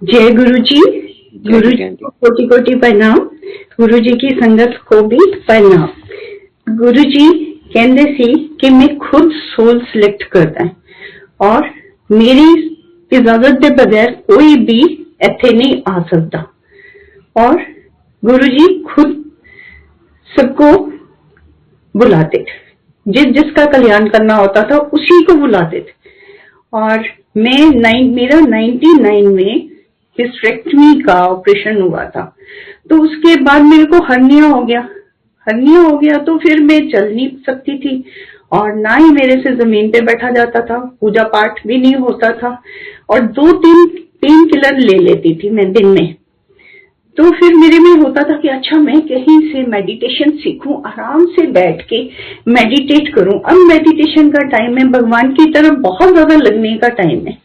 जय गुरु जी। गुरु जी को कोटि कोटि प्रणाम। गुरु जी की संगत को भी प्रणाम। गुरु जी कहते सी कि मैं खुद सोल सिलेक्ट करता है और मेरी इजाजत के बगैर कोई भी इत्थे नहीं आ सकता। और गुरु जी खुद सबको बुलाते थे, जिसका कल्याण करना होता था उसी को बुलाते थे। और मेरा 99 में हिस्टेरेक्टमी का ऑपरेशन हुआ था, तो उसके बाद मेरे को हर्निया हो गया तो फिर मैं चल नहीं सकती थी और ना ही मेरे से जमीन पे बैठा जाता था, पूजा पाठ भी नहीं होता था और 2-3 किलर ले लेती थी मैं दिन में। तो फिर मेरे में होता था कि अच्छा मैं कहीं से मेडिटेशन सीखूं, आराम से बैठ के मेडिटेट करूं। अब मेडिटेशन का टाइम है, भगवान की तरफ बहुत ज्यादा लगने का टाइम है।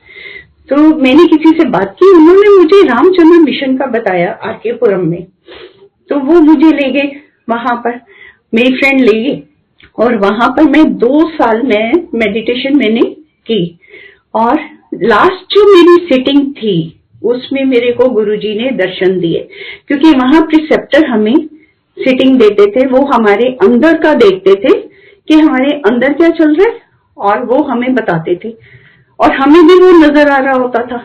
तो मैंने किसी से बात की, उन्होंने मुझे रामचंद्र मिशन का बताया आरके पुरम में। तो वो मुझे ले गए वहां पर, मेरी फ्रेंड ले गई और वहां पर मैं 2 साल में मेडिटेशन मैंने की। और लास्ट जो मेरी सिटिंग थी उसमें मेरे को गुरुजी ने दर्शन दिए, क्योंकि वहां प्रिसेप्टर हमें सिटिंग देते थे, वो हमारे अंदर का देखते थे कि हमारे अंदर क्या चल रहा है और वो हमें बताते थे और हमें भी वो नजर आ रहा होता था।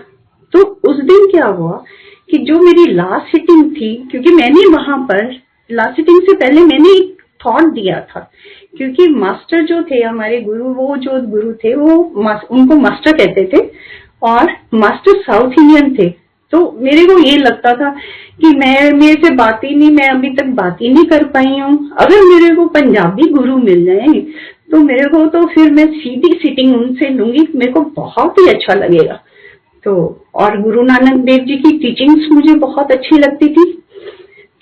तो उस दिन क्या हुआ कि जो मेरी लास्ट सिटिंग थी, क्योंकि मैंने वहां पर लास्ट सिटिंग से पहले मैंने एक थॉट दिया था, क्योंकि मास्टर जो थे हमारे गुरु, वो जो गुरु थे वो उनको मास्टर कहते थे और मास्टर साउथ इंडियन थे। तो मेरे को ये लगता था कि मेरे से बात ही नहीं, मैं अभी तक बात ही नहीं कर पाई हूँ। अगर मेरे को पंजाबी गुरु मिल जाए तो मेरे को, तो फिर मैं सीधी सिटिंग उनसे लूंगी, मेरे को बहुत ही अच्छा लगेगा। तो और गुरु नानक देव जी की टीचिंग्स मुझे बहुत अच्छी लगती थी,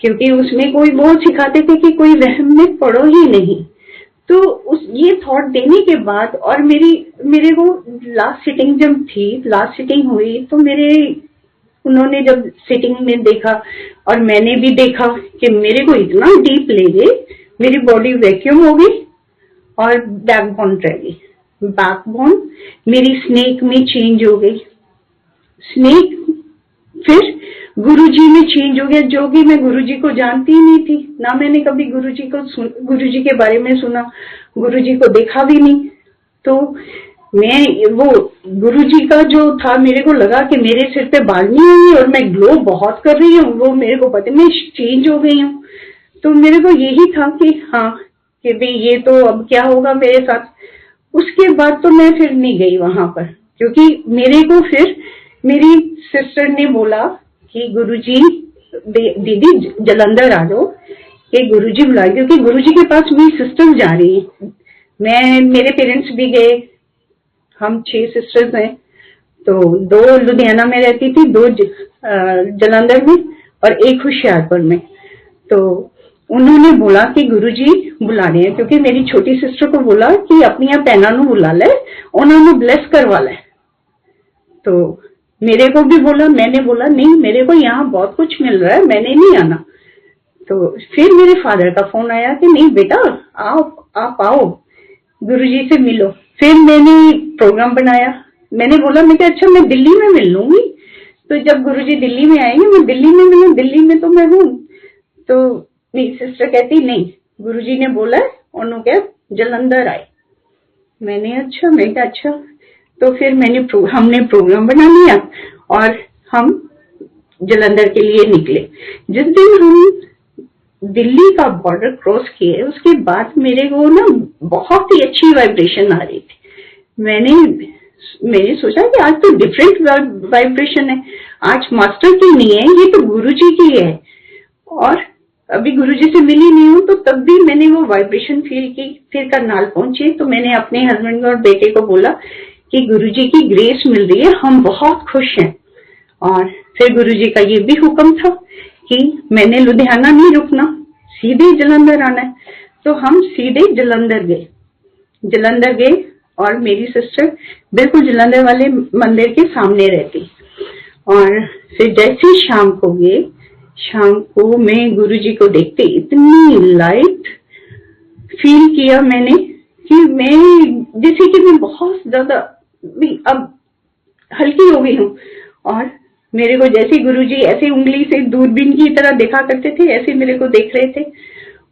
क्योंकि उसमें कोई वो सिखाते थे कि कोई वहम में पड़ो ही नहीं। तो ये थॉट देने के बाद और मेरे को लास्ट सिटिंग जब थी, लास्ट सिटिंग हुई तो उन्होंने जब सिटिंग में देखा और मैंने भी देखा कि मेरे को इतना डीप ले गए, मेरी बॉडी वैक्यूम हो गई और बैकबोन रह गई। बैकबोन मेरी स्नेक में चेंज हो गई, स्नेक फिर गुरुजी में चेंज हो गया, जो कि मैं गुरुजी को जानती ही नहीं थी, ना मैंने कभी गुरुजी के बारे में सुना, गुरुजी को देखा भी नहीं। तो मैं वो गुरुजी का जो था, मेरे को लगा कि मेरे सिर पे बाल नहीं होंगे और मैं ग्लो बहुत कर रही हूँ, वो मेरे को पता, मैं चेंज हो गई हूँ। तो मेरे को यही था कि हाँ कि भाई ये तो अब क्या होगा मेरे साथ। उसके बाद तो मैं फिर नहीं गई वहां पर, क्योंकि मेरे को फिर मेरी सिस्टर ने बोला कि गुरुजी दीदी जलंधर आ जाओ, कि गुरुजी बुलाए, क्योंकि गुरुजी के पास मेरी सिस्टर जा रही है। मेरे पेरेंट्स भी गए, हम 6 सिस्टर्स हैं। तो 2 लुधियाना में रहती थी, 2 जलंधर में और 1 होशियारपुर में। तो उन्होंने बोला कि गुरुजी बुला रहे हैं, क्योंकि मेरी छोटी सिस्टर को बोला कि अपनी भैनों को बुला ले, उन्होंने ब्लेस करवा ले। तो मेरे को भी बोला, मैंने बोला नहीं, मेरे को यहाँ बहुत कुछ मिल रहा है, मैंने नहीं आना। तो फिर मेरे फादर का फोन आया कि नहीं बेटा आप आओ, गुरुजी से मिलो। फिर मैंने प्रोग्राम बनाया, मैंने बोला मैं अच्छा मैं दिल्ली में मिल लूंगी। तो जब गुरुजी दिल्ली में आएंगे मैं दिल्ली में मिलूं, दिल्ली में तो मैं हूँ। तो मेरी सिस्टर कहती नहीं, गुरुजी ने बोला है, उन्होंने क्या जलंधर आए। मैंने अच्छा, मैं क्या अच्छा। तो फिर हमने प्रोग्राम बना लिया और हम जलंधर के लिए निकले। जिस दिन हम दिल्ली का बॉर्डर क्रॉस किए, उसके बाद मेरे को ना बहुत ही अच्छी वाइब्रेशन आ रही थी। मैंने सोचा कि आज तो डिफरेंट वाइब्रेशन है, आज मास्टर की नहीं है, ये तो गुरुजी की है। और अभी गुरुजी से मिली नहीं हूँ, तो तब भी मैंने वो वाइब्रेशन फील की। फिर करनाल पहुंचे तो मैंने अपने हस्बैंड और बेटे को बोला कि गुरुजी की ग्रेस मिल रही है, हम बहुत खुश हैं। और फिर गुरुजी का ये भी हुक्म था कि मैंने लुधियाना नहीं रुकना, सीधे जलंधर आना है। तो हम सीधे जलंधर गए और मेरी सिस्टर बिल्कुल जलंधर वाले मंदिर के सामने रहती। और फिर जैसे शाम को गए, शाम को मैं गुरुजी को देखते इतनी लाइट फील किया मैंने कि मैं जैसे कि मैं बहुत ज्यादा अब हल्की हो गई हूँ। और मेरे को जैसे गुरुजी ऐसे उंगली से दूरबीन की तरह देखा करते थे, ऐसे मेरे को देख रहे थे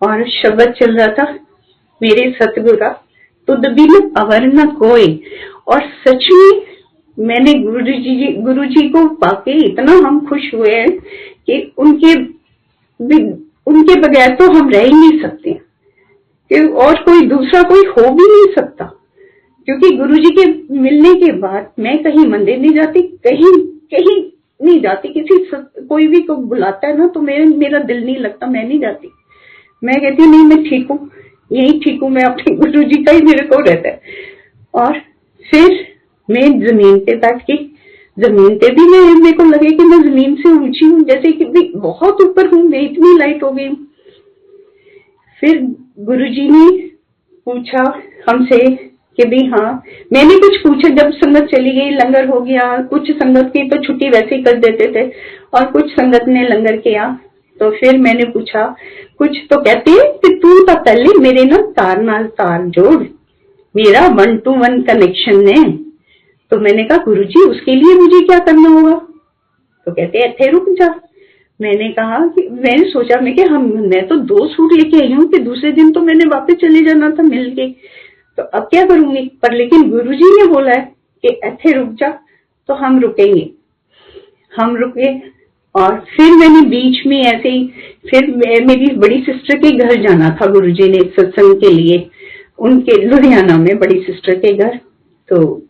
और शब्द चल रहा था मेरे सतगुरु का, तुद बिन अवर न कोई। और सच में मैंने गुरुजी को पाके इतना हम खुश हुए हैं कि उनके बगैर तो हम रह ही नहीं सकते कि और कोई दूसरा कोई हो भी नहीं सकता। क्योंकि गुरुजी के मिलने के बाद मैं कहीं मंदिर नहीं जाती, कहीं नहीं जाती। कोई भी को बुलाता है ना तो मेरा दिल नहीं लगता, मैं नहीं जाती। मैं कहती हूँ नहीं, मैं ठीक हूँ, यही ठीक हूँ, मैं अपने गुरुजी का ही मेरे को रहता है। और फिर मैं जमीन पे बैठ के, जमीन पे भी मेरे को लगे कि मैं जमीन से ऊंची हूँ, जैसे कि भी बहुत ऊपर हूँ, मैं इतनी लाइट हो गई। फिर गुरुजी ने पूछा हमसे कि भी हाँ, मैंने कुछ पूछा। जब संगत चली गई, लंगर हो गया, कुछ संगत की तो छुट्टी वैसे ही कर देते थे और कुछ संगत ने लंगर किया। तो फिर मैंने पूछा कुछ, तो कहते कि तू तो पहले मेरे ना तार नाल तार जोड़, मेरा 1 to 1 कनेक्शन है। तो मैंने कहा गुरुजी उसके लिए मुझे क्या करना होगा? तो कहते इत्थे रुक जा। मैंने कहा कि मैंने सोचा मैं तो 2 सूट लेके आई हूँ कि दूसरे दिन तो मैंने वापस चले जाना था मिल के, तो अब क्या करूंगी? पर लेकिन गुरुजी ने बोला है कि इत्थे रुक जा, तो हम रुकेंगे। हम रुके और फिर मैंने बीच में ऐसे ही, फिर मेरी बड़ी सिस्टर के घर जाना था गुरुजी ने सत्संग के लिए, उनके लुधियाना में बड़ी सिस्टर के घर। तो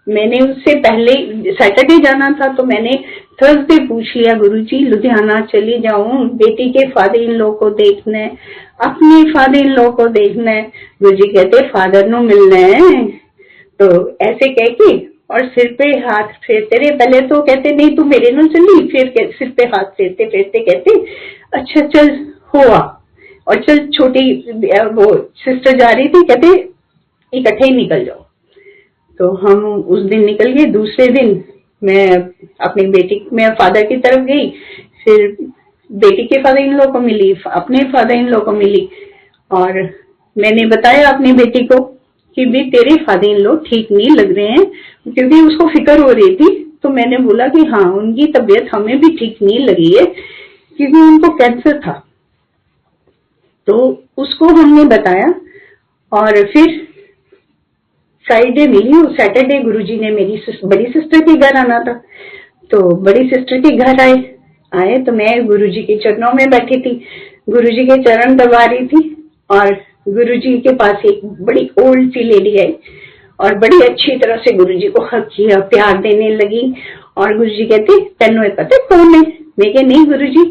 मैंने उससे पहले सैटरडे जाना था, तो मैंने थर्सडे पूछ लिया गुरुजी लुधियाना चली जाऊं, बेटी के फादर इन लॉ को देखना है, अपने फादर इन लॉ को देखना है। गुरुजी कहते फादर नो मिलना है। तो ऐसे कह के और सिर पे हाथ फेरते रहे। पहले तो कहते नहीं तू मेरे नाल चली, फिर सिर पे हाथ फेरते फेरते कहते अच्छा चल हुआ, और चल छोटी वो सिस्टर जा रही थी, कहते इकट्ठे ही निकल जाओ। तो हम उस दिन निकल गए। दूसरे दिन मैं अपनी बेटी, मैं फादर की तरफ गई, फिर बेटी के फादर इन लॉ को मिली, अपने फादर इन लॉ को मिली, और मैंने बताया अपनी बेटी को कि भी तेरे फादर इन लॉ ठीक नहीं लग रहे हैं, क्योंकि उसको फिक्र हो रही थी। तो मैंने बोला कि हाँ उनकी तबीयत हमें भी ठीक नहीं लगी है, क्योंकि उनको कैंसर था। तो उसको हमने बताया और फिर फ्राइडे मिली और सैटरडे गुरुजी ने मेरी बड़ी सिस्टर के घर आना था। तो बड़ी सिस्टर के घर आए तो मैं गुरुजी के चरणों में बैठी थी, गुरुजी के चरण दबा रही थी, और गुरुजी के पास एक बड़ी ओल्ड सी लेडी आई और बड़ी अच्छी तरह से गुरुजी को हक किया, प्यार देने लगी। और गुरुजी कहते तेनों पता कौन है? मैं कहा नहीं गुरुजी।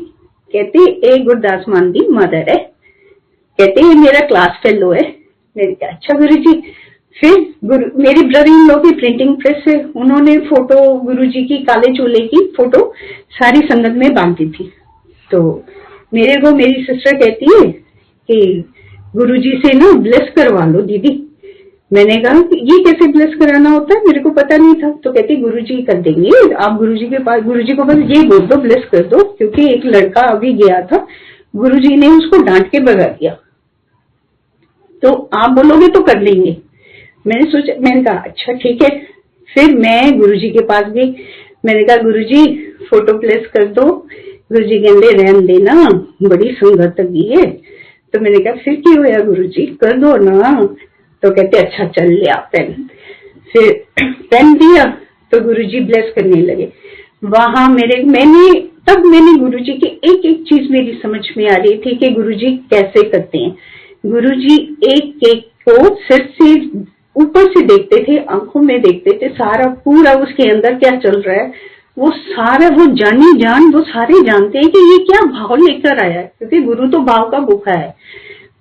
कहते ए गुरदास मान दी मदर है, कहते ये मेरा क्लास फेलो है। मैंने कहा अच्छा गुरुजी। फिर मेरी ब्रदर इन लॉ की प्रिंटिंग प्रेस है, उन्होंने फोटो गुरुजी की काले चोले की फोटो सारी संगत में बांटी थी। तो मेरे को मेरी सिस्टर कहती है कि गुरुजी से ना ब्लेस करवा लो दीदी। मैंने कहा कि ये कैसे ब्लेस कराना होता है, मेरे को पता नहीं था। तो कहती गुरुजी कर देंगे, आप गुरुजी के पास, गुरुजी को बस ये बोल दो ब्लेस कर दो, क्योंकि एक लड़का अभी गया था, गुरुजी ने उसको डांट के भगा दिया, तो आप बोलोगे तो कर देंगे। मैंने सोचा, मैंने कहा अच्छा ठीक है। फिर मैं गुरुजी के पास गई, मैंने कहा गुरुजी फोटो प्लेस कर दो। गुरुजी कहते रहन देना, बड़ी संगत लगी है। तो मैंने कहा फिर क्या हुआ गुरुजी, कर दो ना। तो कहते अच्छा चल लिया पेन। फिर पेन दिया तो गुरुजी ब्लेस करने लगे। वहां मैंने गुरुजी की एक एक चीज मेरी समझ में आ रही थी कि गुरुजी कैसे करते हैं। गुरुजी एक एक को सिर से ऊपर से देखते थे, आंखों में देखते थे, सारा पूरा उसके अंदर क्या चल रहा है वो सारा, वो वो सारे जानते हैं कि ये क्या भाव लेकर आया है, क्योंकि गुरु तो भाव का भूखा है।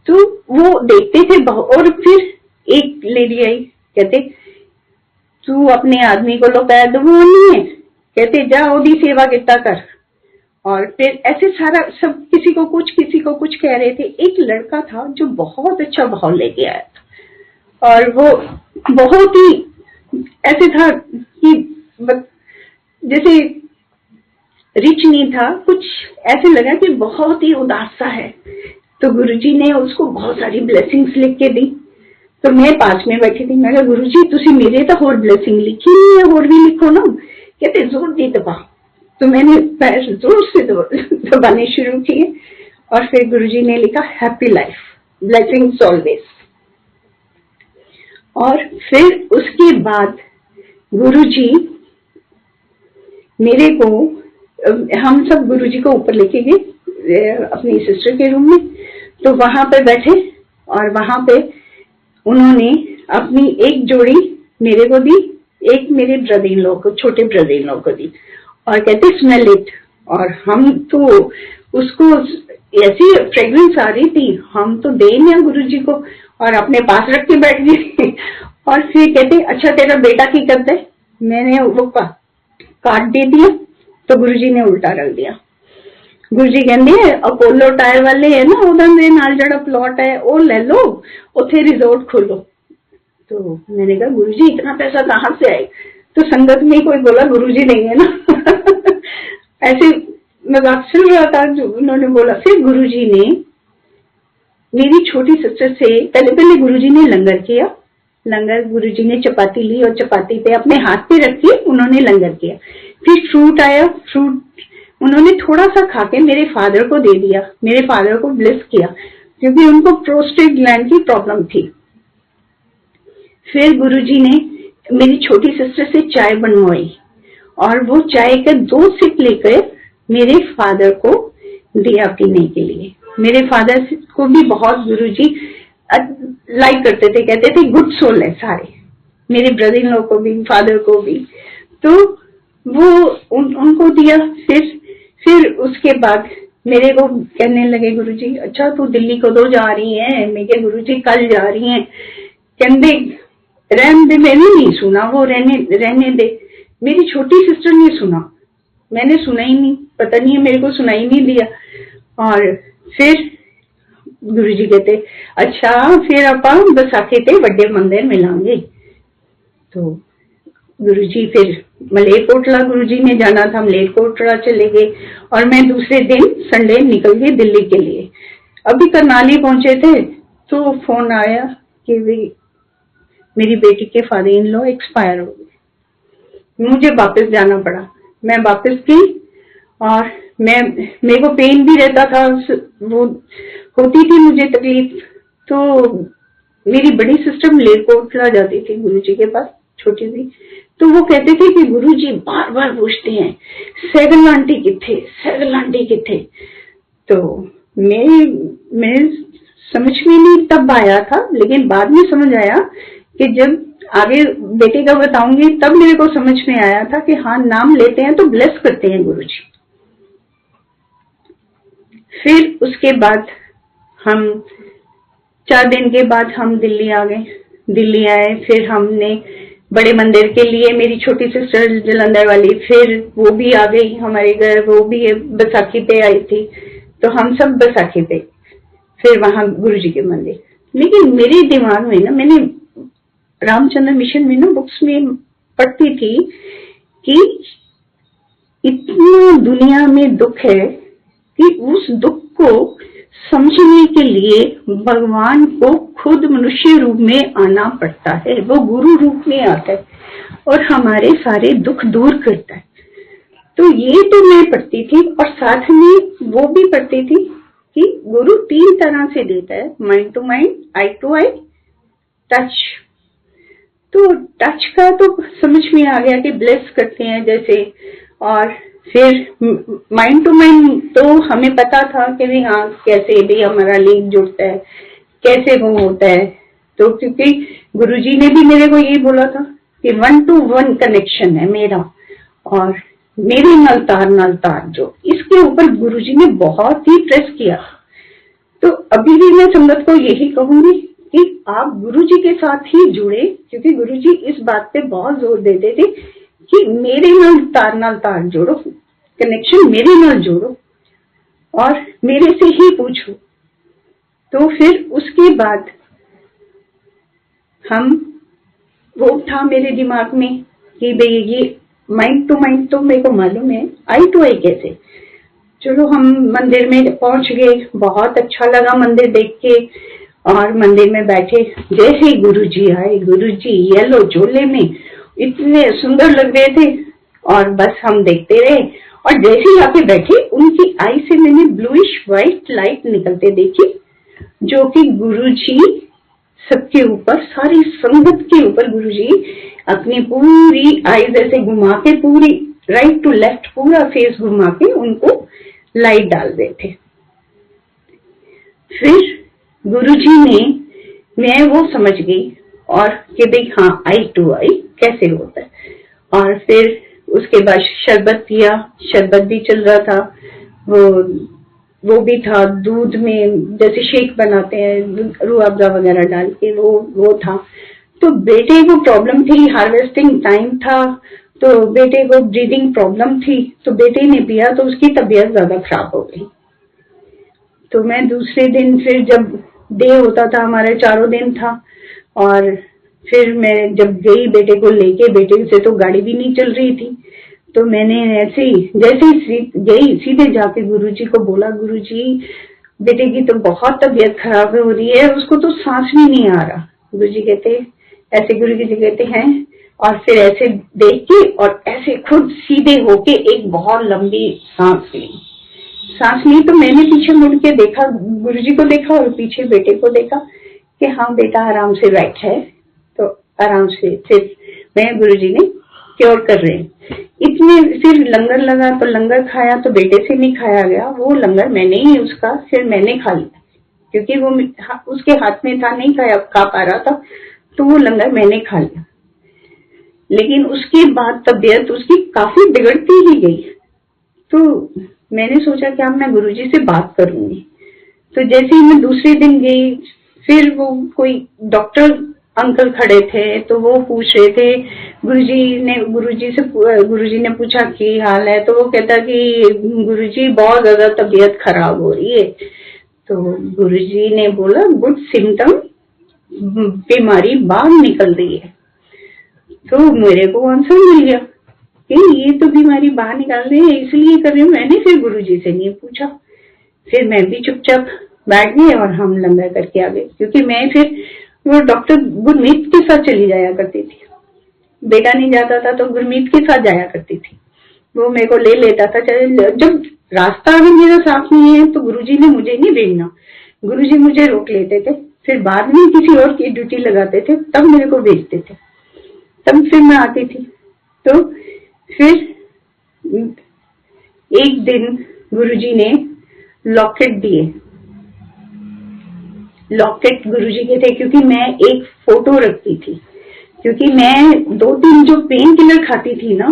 तो वो देखते थे भाव। और फिर एक लेडी आई, कहते तू अपने आदमी को लौटाया तो वो नहीं है, कहते जा ओदी सेवा कितना कर। और फिर ऐसे सारा सब किसी को कुछ कह रहे थे। एक लड़का था जो बहुत अच्छा भाव लेके आया था, और वो बहुत ही ऐसे था कि जैसे रिच नहीं था, कुछ ऐसे लगा कि बहुत ही उदास सा है। तो गुरुजी ने उसको बहुत सारी ब्लेसिंग्स लिख के दी। तो मैं पास में बैठी थी, मैं कहा गुरुजी तुसी मेरे तो होर ब्लेसिंग लिखी नहीं है, होर भी लिखो ना। कहते जोर दी दबा। तो मैंने पैर जोर से दबाने शुरू किए और फिर गुरुजी ने लिखा हैप्पी लाइफ, ब्लेसिंग्स ऑलवेज। और फिर उसके बाद गुरुजी मेरे को, हम सब गुरुजी को ऊपर लेके गए अपनी सिस्टर के रूम में, तो वहां पे बैठे और वहां पे उन्होंने अपनी एक जोड़ी मेरे को दी, एक मेरे ब्रदर इन लॉ को, छोटे ब्रदर इन लॉ को दी और कहते स्मेल इट। और हम तो उसको ऐसी फ्रेग्रेंस आ रही थी, हम तो दे ना गुरुजी को और अपने पास रख के बैठ गए। और फिर कहते अच्छा तेरा बेटा की करता है, मैंने वो कार्ड दे दिया तो गुरुजी ने उल्टा रख दिया। गुरुजी कहते अपोलो टायर वाले है ना उधर नाल जड़ा प्लॉट है वो ले लो, उथे रिजोर्ट खोलो। तो मैंने कहा गुरुजी इतना पैसा कहाँ से आए? तो संगत में कोई बोला गुरुजी नहीं है ना। ऐसे मजाक चल रहा था जो उन्होंने बोला। फिर गुरुजी ने मेरी छोटी सिस्टर से पहले गुरुजी ने लंगर किया। लंगर गुरुजी ने चपाती ली और चपाती पे अपने हाथ पे रख के उन्होंने लंगर किया। फिर फ्रूट आया, फ्रूट उन्होंने थोड़ा सा खा के मेरे फादर को दे दिया, मेरे फादर को ब्लेस किया क्योंकि उनको प्रोस्टेट ग्लैंड की प्रॉब्लम थी। फिर गुरुजी ने मेरी छोटी सिस्टर से चाय बनवाई और वो चाय का 2 सिप लेकर मेरे फादर को दिया पीने के लिए। मेरे फादर को भी बहुत गुरुजी लाइक करते थे, कहते थे गुड सोल है सारे, मेरे ब्रदर इन लॉ को भी, फादर को भी। तो वो उनको दिया। फिर उसके बाद मेरे को कहने लगे गुरुजी अच्छा तू दिल्ली कदों जा रही है? मैं कहा गुरुजी कल जा रही है। कहते रहने दे, मैंने नहीं सुना, वो रहने दे। मेरी छोटी सिस्टर ने सुना, मैंने सुना ही नहीं, पता नहीं है मेरे को सुनाई नहीं दिया। और फिर गुरुजी कहते अच्छा फिर ਆਪਾਂ बैसाखी ते वड्डे मंदिर मिलांगे। तो गुरुजी फिर मलेरकोटला गुरुजी ने जाना था, मलेरकोटला चले गए और मैं दूसरे दिन संडे निकल गई दिल्ली के लिए। अभी करनाली पहुंचे थे तो फोन आया कि मेरी बेटी के फादर इन लॉ एक्सपायर हो गए। मुझे वापस जाना पड़ा। मैं वापस गई और मेरे को पेन भी रहता था, वो होती थी मुझे तकलीफ। तो मेरी बड़ी सिस्टर मलेरकोटला जाती थी गुरुजी के पास, छोटी सी। तो वो कहते थे कि गुरुजी बार बार पूछते हैं सैगल आंटी किथे, सैगल आंटी किथे। तो मैं समझ में नहीं तब आया था, लेकिन बाद में समझ आया कि जब आगे बेटे का बताऊंगी तब मेरे को समझ में आया था कि हाँ नाम लेते हैं तो ब्लेस करते हैं गुरुजी। फिर उसके बाद हम 4 दिन के बाद हम दिल्ली आ गए। दिल्ली आए, फिर हमने बड़े मंदिर के लिए, मेरी छोटी सिस्टर जलंधर वाली, फिर वो भी आ गई हमारे घर, वो भी बैसाखी पे आई थी। तो हम सब बैसाखी पे फिर वहां गुरुजी के मंदिर। लेकिन मेरे दिमाग में ना, मैंने रामचंद्र मिशन में ना बुक्स में पढ़ती थी कि इतना दुनिया में दुख है कि उस दुख को समझने के लिए भगवान को खुद मनुष्य रूप में आना पड़ता है। वो गुरु रूप में आता है और हमारे सारे दुख दूर करता है। तो ये तो मैं पढ़ती थी और साथ में वो भी पढ़ती थी कि गुरु 3 तरह से देता है, mind to mind, eye to eye, touch. तो टच का तो समझ में आ गया कि ब्लेस करते हैं जैसे। और फिर माइंड टू माइंड तो हमें पता था कि भी हाँ कैसे भी हमारा लिंक जुड़ता है, कैसे वो होता है। तो क्योंकि गुरुजी ने भी मेरे को यही बोला था कि 1 to 1 कनेक्शन है मेरा और मेरे नाल तार जो, इसके ऊपर गुरुजी ने बहुत ही प्रेस किया। तो अभी भी मैं संगत को यही कहूंगी कि आप गुरुजी के साथ ही जुड़े, क्योंकि गुरुजी इस बात पे बहुत जोर देते थे कि मेरे नाल तार जोड़ो, कनेक्शन मेरे नाल जोड़ो और मेरे से ही पूछो। तो फिर उसके बाद वो था मेरे दिमाग में कि भाई ये माइंड टू माइंड तो मेरे को मालूम है, आई टू आई कैसे। चलो हम मंदिर में पहुंच गए, बहुत अच्छा लगा मंदिर देख के। और मंदिर में बैठे, जैसे ही गुरुजी आए, गुरुजी येलो झोले में इतने सुंदर लग रहे थे और बस हम देखते रहे और जैसे ही आके बैठे उनकी आई से मैंने ब्लूइश व्हाइट लाइट निकलते देखी, जो कि गुरुजी सबके ऊपर, सारी संगत के ऊपर गुरुजी अपनी पूरी आईज ऐसे घुमा के, पूरी राइट टू लेफ्ट पूरा फेस घुमा के उनको लाइट डाल देते। फिर गुरुजी ने, मैं वो समझ गई और कि भाई हाँ आई टू आई कैसे होता है। और फिर उसके बाद शरबत पिया, शरबत भी चल रहा था, वो भी था दूध में, जैसे शेक बनाते हैं रूह अफ़ज़ा वगैरह डाल के, वो था। तो बेटे को प्रॉब्लम थी, हार्वेस्टिंग टाइम था, तो बेटे को ब्रीदिंग प्रॉब्लम थी, तो बेटे ने पिया तो उसकी तबीयत ज्यादा खराब हो गई। तो मैं दूसरे दिन फिर जब डे होता था, हमारे 4 दिन था, और फिर मैं जब गई बेटे को लेके, बेटे से तो गाड़ी भी नहीं चल रही थी, तो मैंने ऐसे ही जैसे ही गई सीधे जाके गुरुजी को बोला, गुरुजी बेटे की तो बहुत तबीयत खराब हो रही है, उसको तो सांस भी नहीं आ रहा। गुरुजी कहते ऐसे, गुरुजी कहते हैं, और फिर ऐसे देख के और ऐसे खुद सीधे होके एक बहुत लंबी सांस ली। तो मैंने पीछे मुड़ के देखा, गुरुजी को देखा और पीछे बेटे को देखा कि हाँ बेटा आराम से बैठा है। तो आराम से फिर मैं, गुरुजी ने क्योर कर रहे हैं। इतने फिर लंगर लगा तो लंगर खाया, तो बेटे से नहीं खाया गया वो लंगर, मैंने ही उसका फिर मैंने खा लिया, क्योंकि वो उसके हाथ में था, नहीं खा पा रहा था, तो वो लंगर मैंने खा लिया। लेकिन उसके बाद तबीयत उसकी काफी बिगड़ती ही गई। तो मैंने सोचा कि अब मैं गुरुजी से बात करूंगी। तो जैसे ही मैं दूसरे दिन गई, फिर वो कोई डॉक्टर अंकल खड़े थे, तो वो पूछ रहे थे गुरुजी ने पूछा कि हाल है, तो वो कहता कि गुरुजी बहुत ज्यादा तबीयत खराब हो रही है। तो गुरुजी ने बोला गुड सिम्टम, बीमारी बाहर निकल रही है। तो मेरे को आंसर मिल गया कि ये तो बीमारी बाहर निकाल रही है, इसलिए कर रही हूँ। मैंने फिर गुरुजी से नहीं पूछा, फिर मैं भी चुपचाप बैठ गई और हम लंगर करके आ गए, क्योंकि मैं फिर वो डॉक्टर गुरमीत के साथ चली जाया करती थी। बेटा नहीं जाता था तो गुरमीत के साथ जाया करती थी, वो मेरे को ले लेता था। जब रास्ता अगर मेरा साफ नहीं है तो गुरुजी ने मुझे नहीं भेजना, गुरुजी मुझे रोक लेते थे, फिर बाद में किसी और की ड्यूटी लगाते थे, तब मेरे को भेजते थे, तब फिर मैं आती थी। तो फिर एक दिन गुरुजी ने लॉकेट दिए, लॉकेट गुरुजी के थे, क्योंकि मैं एक फोटो रखती थी, क्योंकि मैं 2-3 जो पेन किलर खाती थी ना,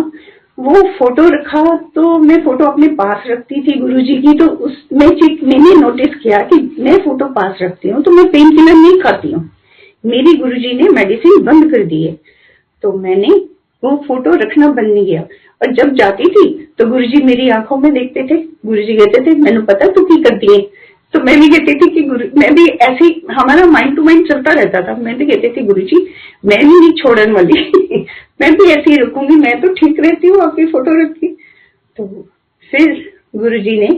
वो फोटो रखा, तो मैं फोटो अपने पास रखती थी गुरुजी की। तो उसमें मैंने नोटिस किया कि मैं फोटो पास रखती हूँ तो मैं पेन किलर नहीं खाती हूँ, मेरी गुरुजी ने मेडिसिन बंद कर दी है, तो मैंने वो फोटो रखना बंद नहीं किया। और जब जाती थी तो गुरुजी मेरी आंखों में देखते थे, गुरुजी कहते थे मैंने पता तू की करती है, तो मैं भी कहती थी कि मैं भी ऐसे ही, हमारा माइंड टू माइंड चलता रहता था। मैं भी कहती थी गुरुजी मैं भी नहीं छोड़ने वाली मैं भी ऐसे ही रखूंगी, मैं तो ठीक रहती हूँ आपकी फोटो रख के। तो फिर गुरुजी ने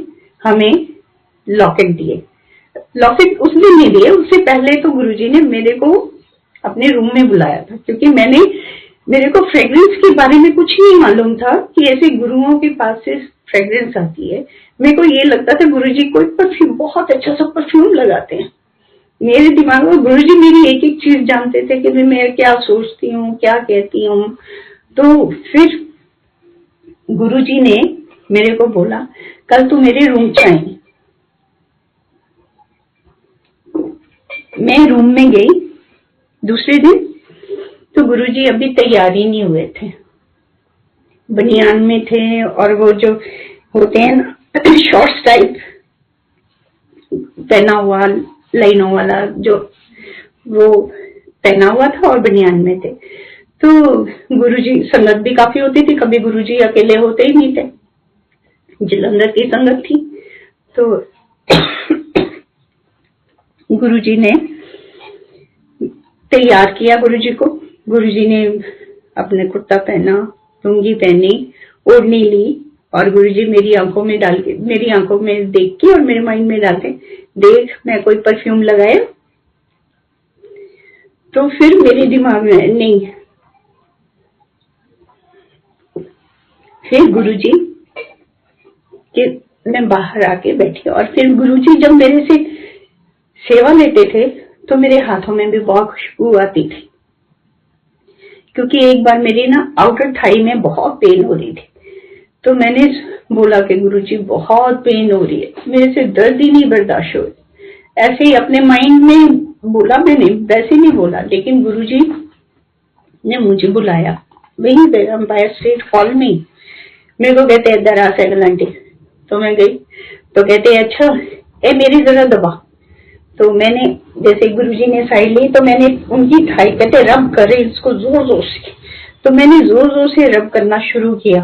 हमें लॉकेट दिए। लॉकेट उस दिन नहीं दिए, उससे पहले तो गुरुजी ने मेरे को अपने रूम में बुलाया था, क्योंकि मेरे को फ्रेग्रेंस के बारे में कुछ नहीं मालूम था कि ऐसे गुरुओं के पास से फ्रेग्रेंस आती है। मेरे को ये लगता था गुरुजी कोई परफ्यूम, बहुत अच्छा सा परफ्यूम लगाते हैं। मेरे दिमाग में गुरुजी मेरी एक एक चीज जानते थे कि मैं क्या सोचती हूँ, क्या कहती हूँ। तो फिर गुरुजी ने मेरे को बोला कल तू मेरे रूम में आई। मैं रूम में गई दूसरे दिन, तो गुरुजी अभी तैयार ही नहीं हुए थे, बनियान में थे, और वो जो होते हैं ना शॉर्ट्स टाइप पहना हुआ, लाइनों वाला, जो वो पहना हुआ था और बनियान में थे। तो गुरुजी, संगत भी काफी होती थी, कभी गुरुजी अकेले होते ही नहीं थे, जलंधर की संगत थी। तो गुरुजी ने तैयार किया गुरुजी को, गुरुजी ने अपने कुर्ता पहना, लुंगी पहनी, ओढ़नी ली, और गुरुजी मेरी आंखों में डाल के, मेरी आंखों में देख के और मेरे माइंड में डाल के, देख मैं कोई परफ्यूम लगाया। तो फिर मेरे दिमाग में नहीं। फिर गुरुजी कि मैं बाहर आके बैठी। और फिर गुरुजी जब मेरे से सेवा लेते थे तो मेरे हाथों में भी बहुत खुशबू आती थी, क्योंकि एक बार मेरी ना आउटर थाई में बहुत पेन हो रही थी। तो मैंने बोला कि गुरुजी बहुत पेन हो रही है, मेरे से दर्द ही नहीं बर्दाश्त हो रही। ऐसे ही अपने माइंड में बोला मैंने, वैसे नहीं बोला, लेकिन गुरुजी ने मुझे बुलाया वहीं पे एम्पायर स्टेट हॉल में। मेरे को कहते इधर आ सैगल आंटी। तो मैं गई तो कहते अच्छा ए मेरी जरा दबा। तो मैंने जैसे गुरुजी ने साइड ली तो मैंने उनकी थाई, कहते रब करे इसको जोर जोर से। तो मैंने जोर जोर से रब करना शुरू किया।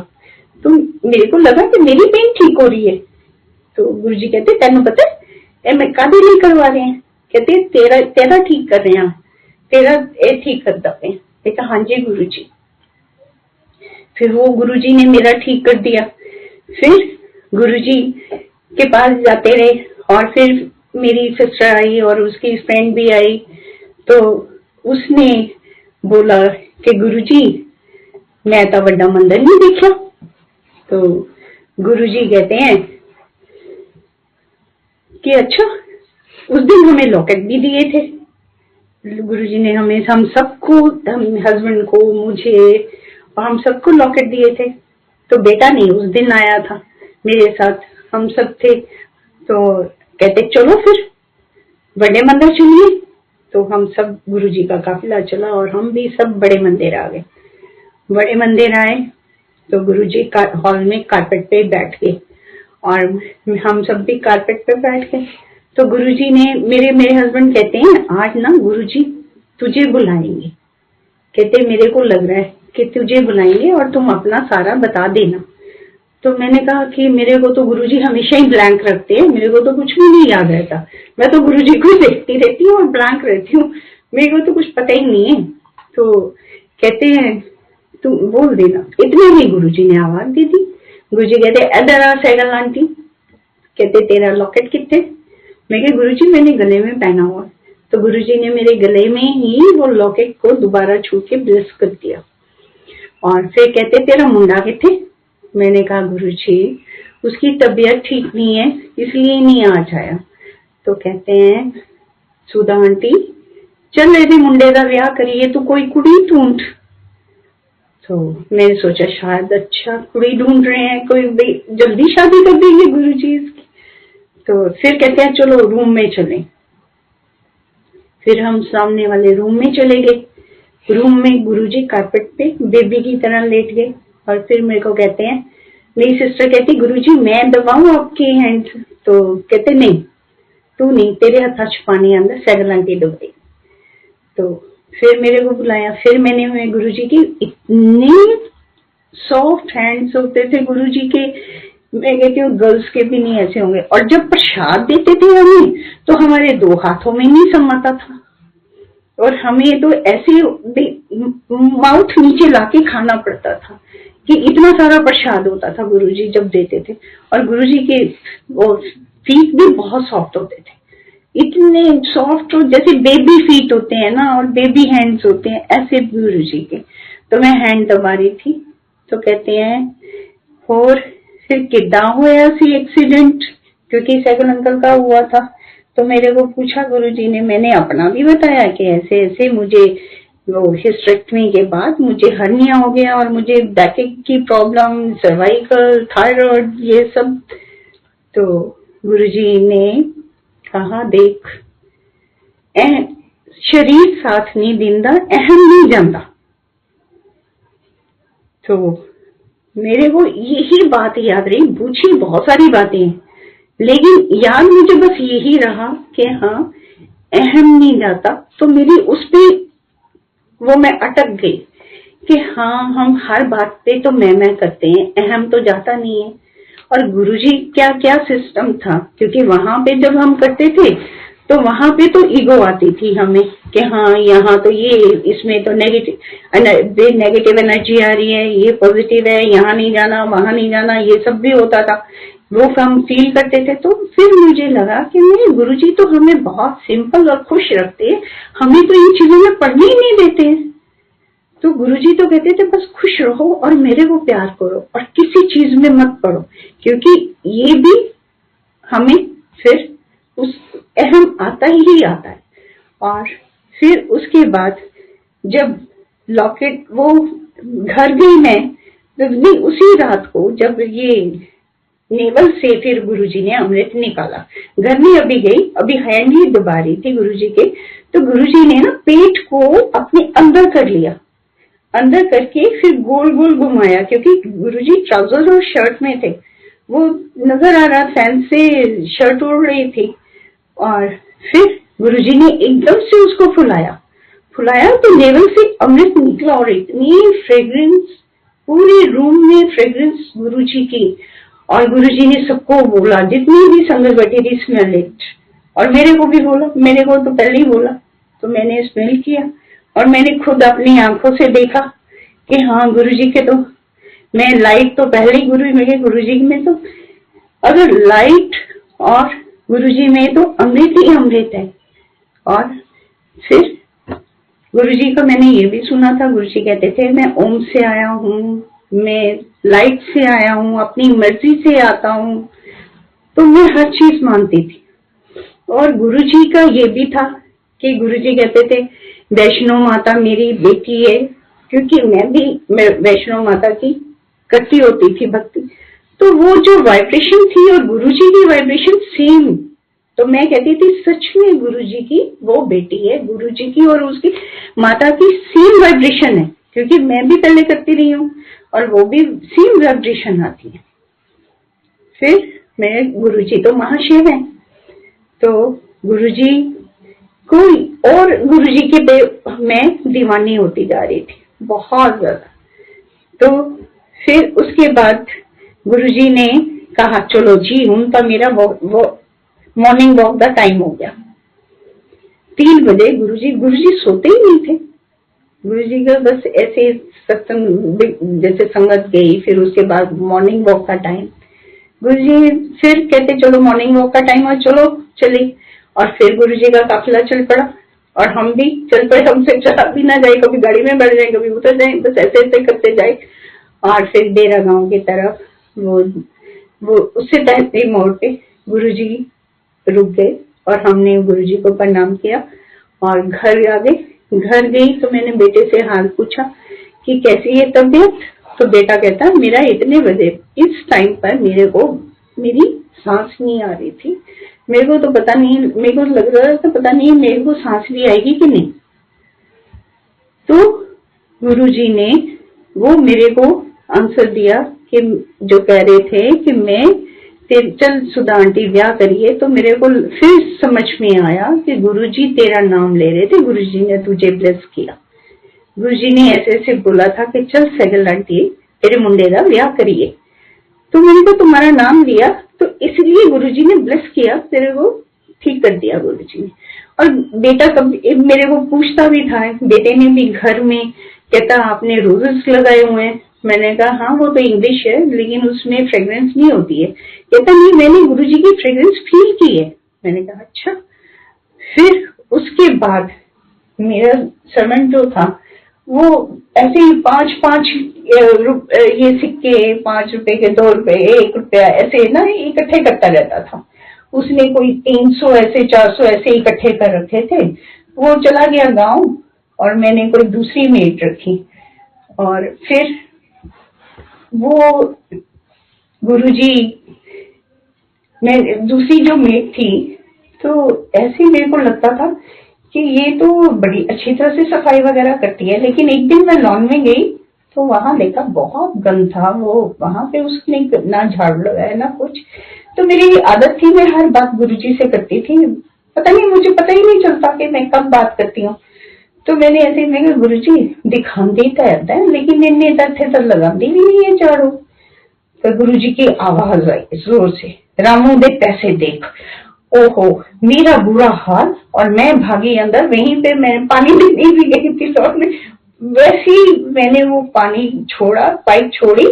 तो मेरे को लगा कि मेरी पेन ठीक हो रही है। तो गुरुजी कहते तेन पता है मैं कादे लिए करवा रहे हैं? कहते तेरा ठीक कर रहे हैं, तेरा ए ठीक करता है। देखा हाँ जी गुरुजी। फिर वो गुरुजी ने मेरा ठीक कर दिया। फिर गुरुजी के पास जाते रहे और फिर मेरी सिस्टर आई और उसकी फ्रेंड भी आई। तो उसने बोला कि गुरुजी मैं तो बड़ा मंदिर नहीं देखा। तो गुरुजी कहते हैं कि अच्छा उस दिन हमें लॉकेट भी दिए थे। गुरुजी ने हमें हम सबको, हम हस्बैंड को, मुझे और हम सबको लॉकेट दिए थे। तो बेटा नहीं उस दिन आया था मेरे साथ, हम सब थे। तो कहते चलो फिर बड़े मंदिर चलिए। तो हम सब गुरुजी का काफिला चला और हम भी सब बड़े मंदिर आ गए। बड़े मंदिर आए तो गुरुजी हॉल में कारपेट पे बैठ गए और हम सब भी कारपेट पे बैठ गए। तो गुरुजी ने मेरे हस्बैंड कहते हैं आज ना गुरुजी तुझे बुलाएंगे। कहते मेरे को लग रहा है कि तुझे बुलाएंगे और तुम अपना सारा बता देना। तो मैंने कहा कि मेरे को तो गुरुजी हमेशा ही ब्लैंक रखते हैं, मेरे को तो कुछ भी नहीं याद रहता। मैं तो गुरुजी को देखती रहती हूँ और ब्लैंक रहती हूँ, मेरे को तो कुछ पता ही नहीं है। तो कहते हैं तुम बोल देना। इतने में गुरुजी ने आवाज दी थी। गुरुजी कहते इधर आ सैगल आंटी। कहते तेरा लॉकेट कितने? मैं कहा गुरुजी मैंने गले में पहना हुआ। तो गुरुजी ने मेरे गले में ही वो लॉकेट को दोबारा छू के ब्लेस कर दिया और फिर कहते तेरा मुंडा कितने? मैंने कहा गुरुजी उसकी तबीयत ठीक नहीं है इसलिए नहीं आज आया। तो कहते हैं सुधा आंटी चल एदे मुंडे का ब्याह करिए, तू कोई कुड़ी ढूंढ। तो मैंने सोचा शायद अच्छा कुड़ी ढूंढ रहे हैं, कोई जल्दी शादी कर देंगे गुरुजी इसकी। तो फिर कहते हैं चलो रूम में चलें। फिर हम सामने वाले रूम में चले गए। रूम में गुरुजी कारपेट पे बेबी की तरह लेट गए और फिर मेरे को कहते हैं, मेरी सिस्टर कहती गुरुजी मैं दबाऊं आपके हैंड? तो कहते नहीं तू नहीं, तेरे हाथ छुपाने अंदर सैगल आंटी दबाई। तो फिर मेरे को बुलाया। फिर मैंने गुरुजी की इतने सॉफ्ट हैंड्स होते थे गुरुजी के, मैं कहती हूँ गर्ल्स के भी नहीं ऐसे होंगे। और जब प्रसाद देते थे हमें तो हमारे दो हाथों में नहीं समाता था और हमें तो ऐसे माउथ नीचे लाके खाना पड़ता था कि इतना सारा प्रसाद होता था गुरुजी जब देते थे। और गुरुजी के वो फीट भी बहुत सॉफ्ट होते थे, इतने सॉफ्ट जैसे बेबी फीट होते हैं ना और बेबी हैंड्स होते हैं ऐसे गुरुजी के। तो मैं हैंड दबा रही थी। तो कहते हैं और फिर किदा होया सी एक्सीडेंट, क्योंकि सैगल अंकल का हुआ था। तो मेरे को पूछा गुरुजी ने, मैंने अपना भी बताया कि ऐसे ऐसे मुझे वो हिस्टेरेक्टमी के बाद मुझे हर्निया हो गया और मुझे बैक की प्रॉब्लम, सर्वाइकल, थायराइड, ये सब। तो गुरुजी ने कहा देख शरीर साथ नहीं दिंदा, अहम नहीं जाता। तो मेरे को यही बात याद रही, पूछी बहुत सारी बातें हैं लेकिन याद मुझे बस यही रहा कि हाँ अहम नहीं जाता। तो मेरी उस पे वो मैं अटक गई कि हाँ हम हर बात पे तो मैं करते हैं, अहम तो जाता नहीं है। और गुरुजी क्या क्या सिस्टम था, क्योंकि वहां पे जब हम करते थे तो वहां पे तो ईगो आती थी हमें कि हाँ यहाँ तो ये इसमें तो नेगेटिव एनर्जी आ रही है, ये पॉजिटिव है, यहाँ नहीं जाना वहां नहीं जाना, ये सब भी होता था, वो हम फील करते थे। तो फिर मुझे लगा कि नहीं गुरुजी तो हमें बहुत सिंपल और खुश रखते हैं, हमें तो इन चीजों में पढ़ने ही नहीं देते। तो गुरुजी तो कहते थे बस खुश रहो और मेरे को प्यार करो और किसी चीज में मत पड़ो, क्योंकि ये भी हमें फिर उस अहम आता ही आता है। और फिर उसके बाद जब लॉकेट वो घर गई मैं उसी रात को, जब ये नेवल से फिर गुरुजी ने अमृत निकाला, घर में अभी गई, अभी हैंड ही दबा रही थी गुरुजी के, तो गुरुजी ने ना पेट को अपने अंदर कर लिया, अंदर करके फिर गोल गोल घुमाया, क्योंकि गुरुजी ट्राउजर और शर्ट में थे, वो नजर आ रहा फैन से शर्ट ओढ़ रही थी। और फिर गुरुजी ने एकदम से उसको फुलाया तो नेवल से अमृत निकला और इतनी फ्रेग्रेंस, पूरे रूम में फ्रेग्रेंस गुरुजी की। और गुरुजी ने सबको बोला, जितनी भी संगत बैठी थी, स्मेल इट। और मेरे को भी बोला, मेरे को तो पहले ही बोला, तो मैंने स्मेल किया और मैंने खुद अपनी आंखों से देखा कि हाँ गुरुजी के तो, मैं लाइट तो पहले ही गुरुजी में तो, अगर लाइट और गुरुजी में तो अमृत ही अमृत है। और फिर गुरुजी का मैंने ये भी सुना था, गुरुजी कहते थे मैं ओम से आया हूँ, मैं लाइट से आया हूँ, अपनी मर्जी से आता हूँ, तो मैं हर चीज मानती थी। और गुरुजी का ये भी था कि गुरुजी कहते थे वैष्णो माता मेरी बेटी है, क्योंकि मैं भी वैष्णो माता की करती होती थी भक्ति, तो वो जो वाइब्रेशन थी और गुरुजी की वाइब्रेशन सेम, तो मैं कहती थी सच में गुरुजी की वो बेटी है, गुरुजी की और उसकी माता की सेम वाइब्रेशन है, क्योंकि मैं भी पहले करती रही हूँ और वो भी सेम वाइब्रेशन आती है। फिर मैं गुरुजी तो महाशिव है, तो गुरुजी कोई और गुरुजी के पे मैं दीवानी होती जा रही थी बहुत ज्यादा। तो फिर उसके बाद गुरुजी ने कहा चलो जी उनका मेरा वो मॉर्निंग वॉक का टाइम हो गया। 3 बजे गुरुजी सोते ही नहीं थे, गुरुजी का बस ऐसे सत्संग जैसे संगत गई, फिर उसके बाद मॉर्निंग वॉक का टाइम, गुरुजी फिर कहते चलो मॉर्निंग वॉक का टाइम और चलो चली। और फिर गुरुजी का काफिला चल पड़ा और हम भी चल पड़े, हमसे चला भी ना जाए, कभी गाड़ी में बैठ जाए, कभी उतर जाए, बस ऐसे ऐसे करते जाए। और फिर डेरा गांव की तरफ वो उससे पहले मोड़ पे गुरुजी रुक गए और हमने गुरुजी को प्रणाम किया और घर आ गए। घर गई तो मैंने बेटे से हाल पूछा कि कैसी है तबीयत, तो बेटा कहता मेरा इतने बजे इस टाइम पर मेरे को मेरी सांस नहीं आ रही थी, मेरे को तो पता नहीं, मेरे को लग रहा था पता नहीं मेरे को सांस भी आएगी कि नहीं। तो गुरुजी ने वो मेरे को आंसर दिया कि जो कह रहे थे कि मैं चल सुधा आंटी ब्याह करिए, तो मेरे को फिर समझ में आया कि गुरुजी तेरा नाम ले रहे थे, गुरुजी ने तुझे ब्लेस किया। गुरुजी ने ऐसे ऐसे बोला था कि चल सैगल आंटी तेरे मुंडे का ब्याह करिए, तो मैंने तो तुम्हारा नाम लिया, तो इसलिए गुरुजी ने ब्लेस किया, तेरे को ठीक कर दिया गुरुजी ने। और बेटा कभी मेरे को पूछता भी था, बेटे ने भी घर में कहता आपने रोजेस लगाए हुए हैं, मैंने कहा हाँ वो तो इंग्लिश है लेकिन उसमें फ्रेग्रेंस नहीं होती है, कहता नहीं मैंने गुरुजी की फ्रेग्रेंस फील की है। मैंने कहा अच्छा। फिर उसके बाद मेरा सर्वेंट जो था वो ऐसे ही 5-5 ये सिक्के, 5 रुपए के, 2 रुपए, 1 रुपया ऐसे ना इकट्ठे करता रहता था। उसने कोई 300 ऐसे 400 ऐसे इकट्ठे कर रखे थे। वो चला गया गांव और मैंने कोई दूसरी मेट रखी और फिर वो गुरुजी मैं दूसरी जो मेट थी, तो ऐसे मेरे को लगता था कि ये तो बड़ी अच्छी तरह से सफाई वगैरह करती है, लेकिन एक दिन मैं लॉन में गई तो वहां देखा बहुत गंद था, वो वहां पे उसने ना झाड़ू लगाया ना कुछ। तो मेरी आदत थी मैं हर बात गुरुजी से करती थी, पता नहीं मुझे पता ही नहीं चलता कि मैं कब बात करती हूँ। तो मैंने ऐसे मैं गुरुजी दिखाती तो है लेकिन इन्ने तथे तो लगाती भी नहीं है झाड़ू। तो गुरुजी की आवाज आई जोर से, रामू दे पैसे देख। ओहो मेरा बुरा हाल और मैं भागी अंदर, वहीं पे मैंने पानी पीने भी गई थी तो वैसे ही मैंने वो पानी छोड़ा, पाइप छोड़ी,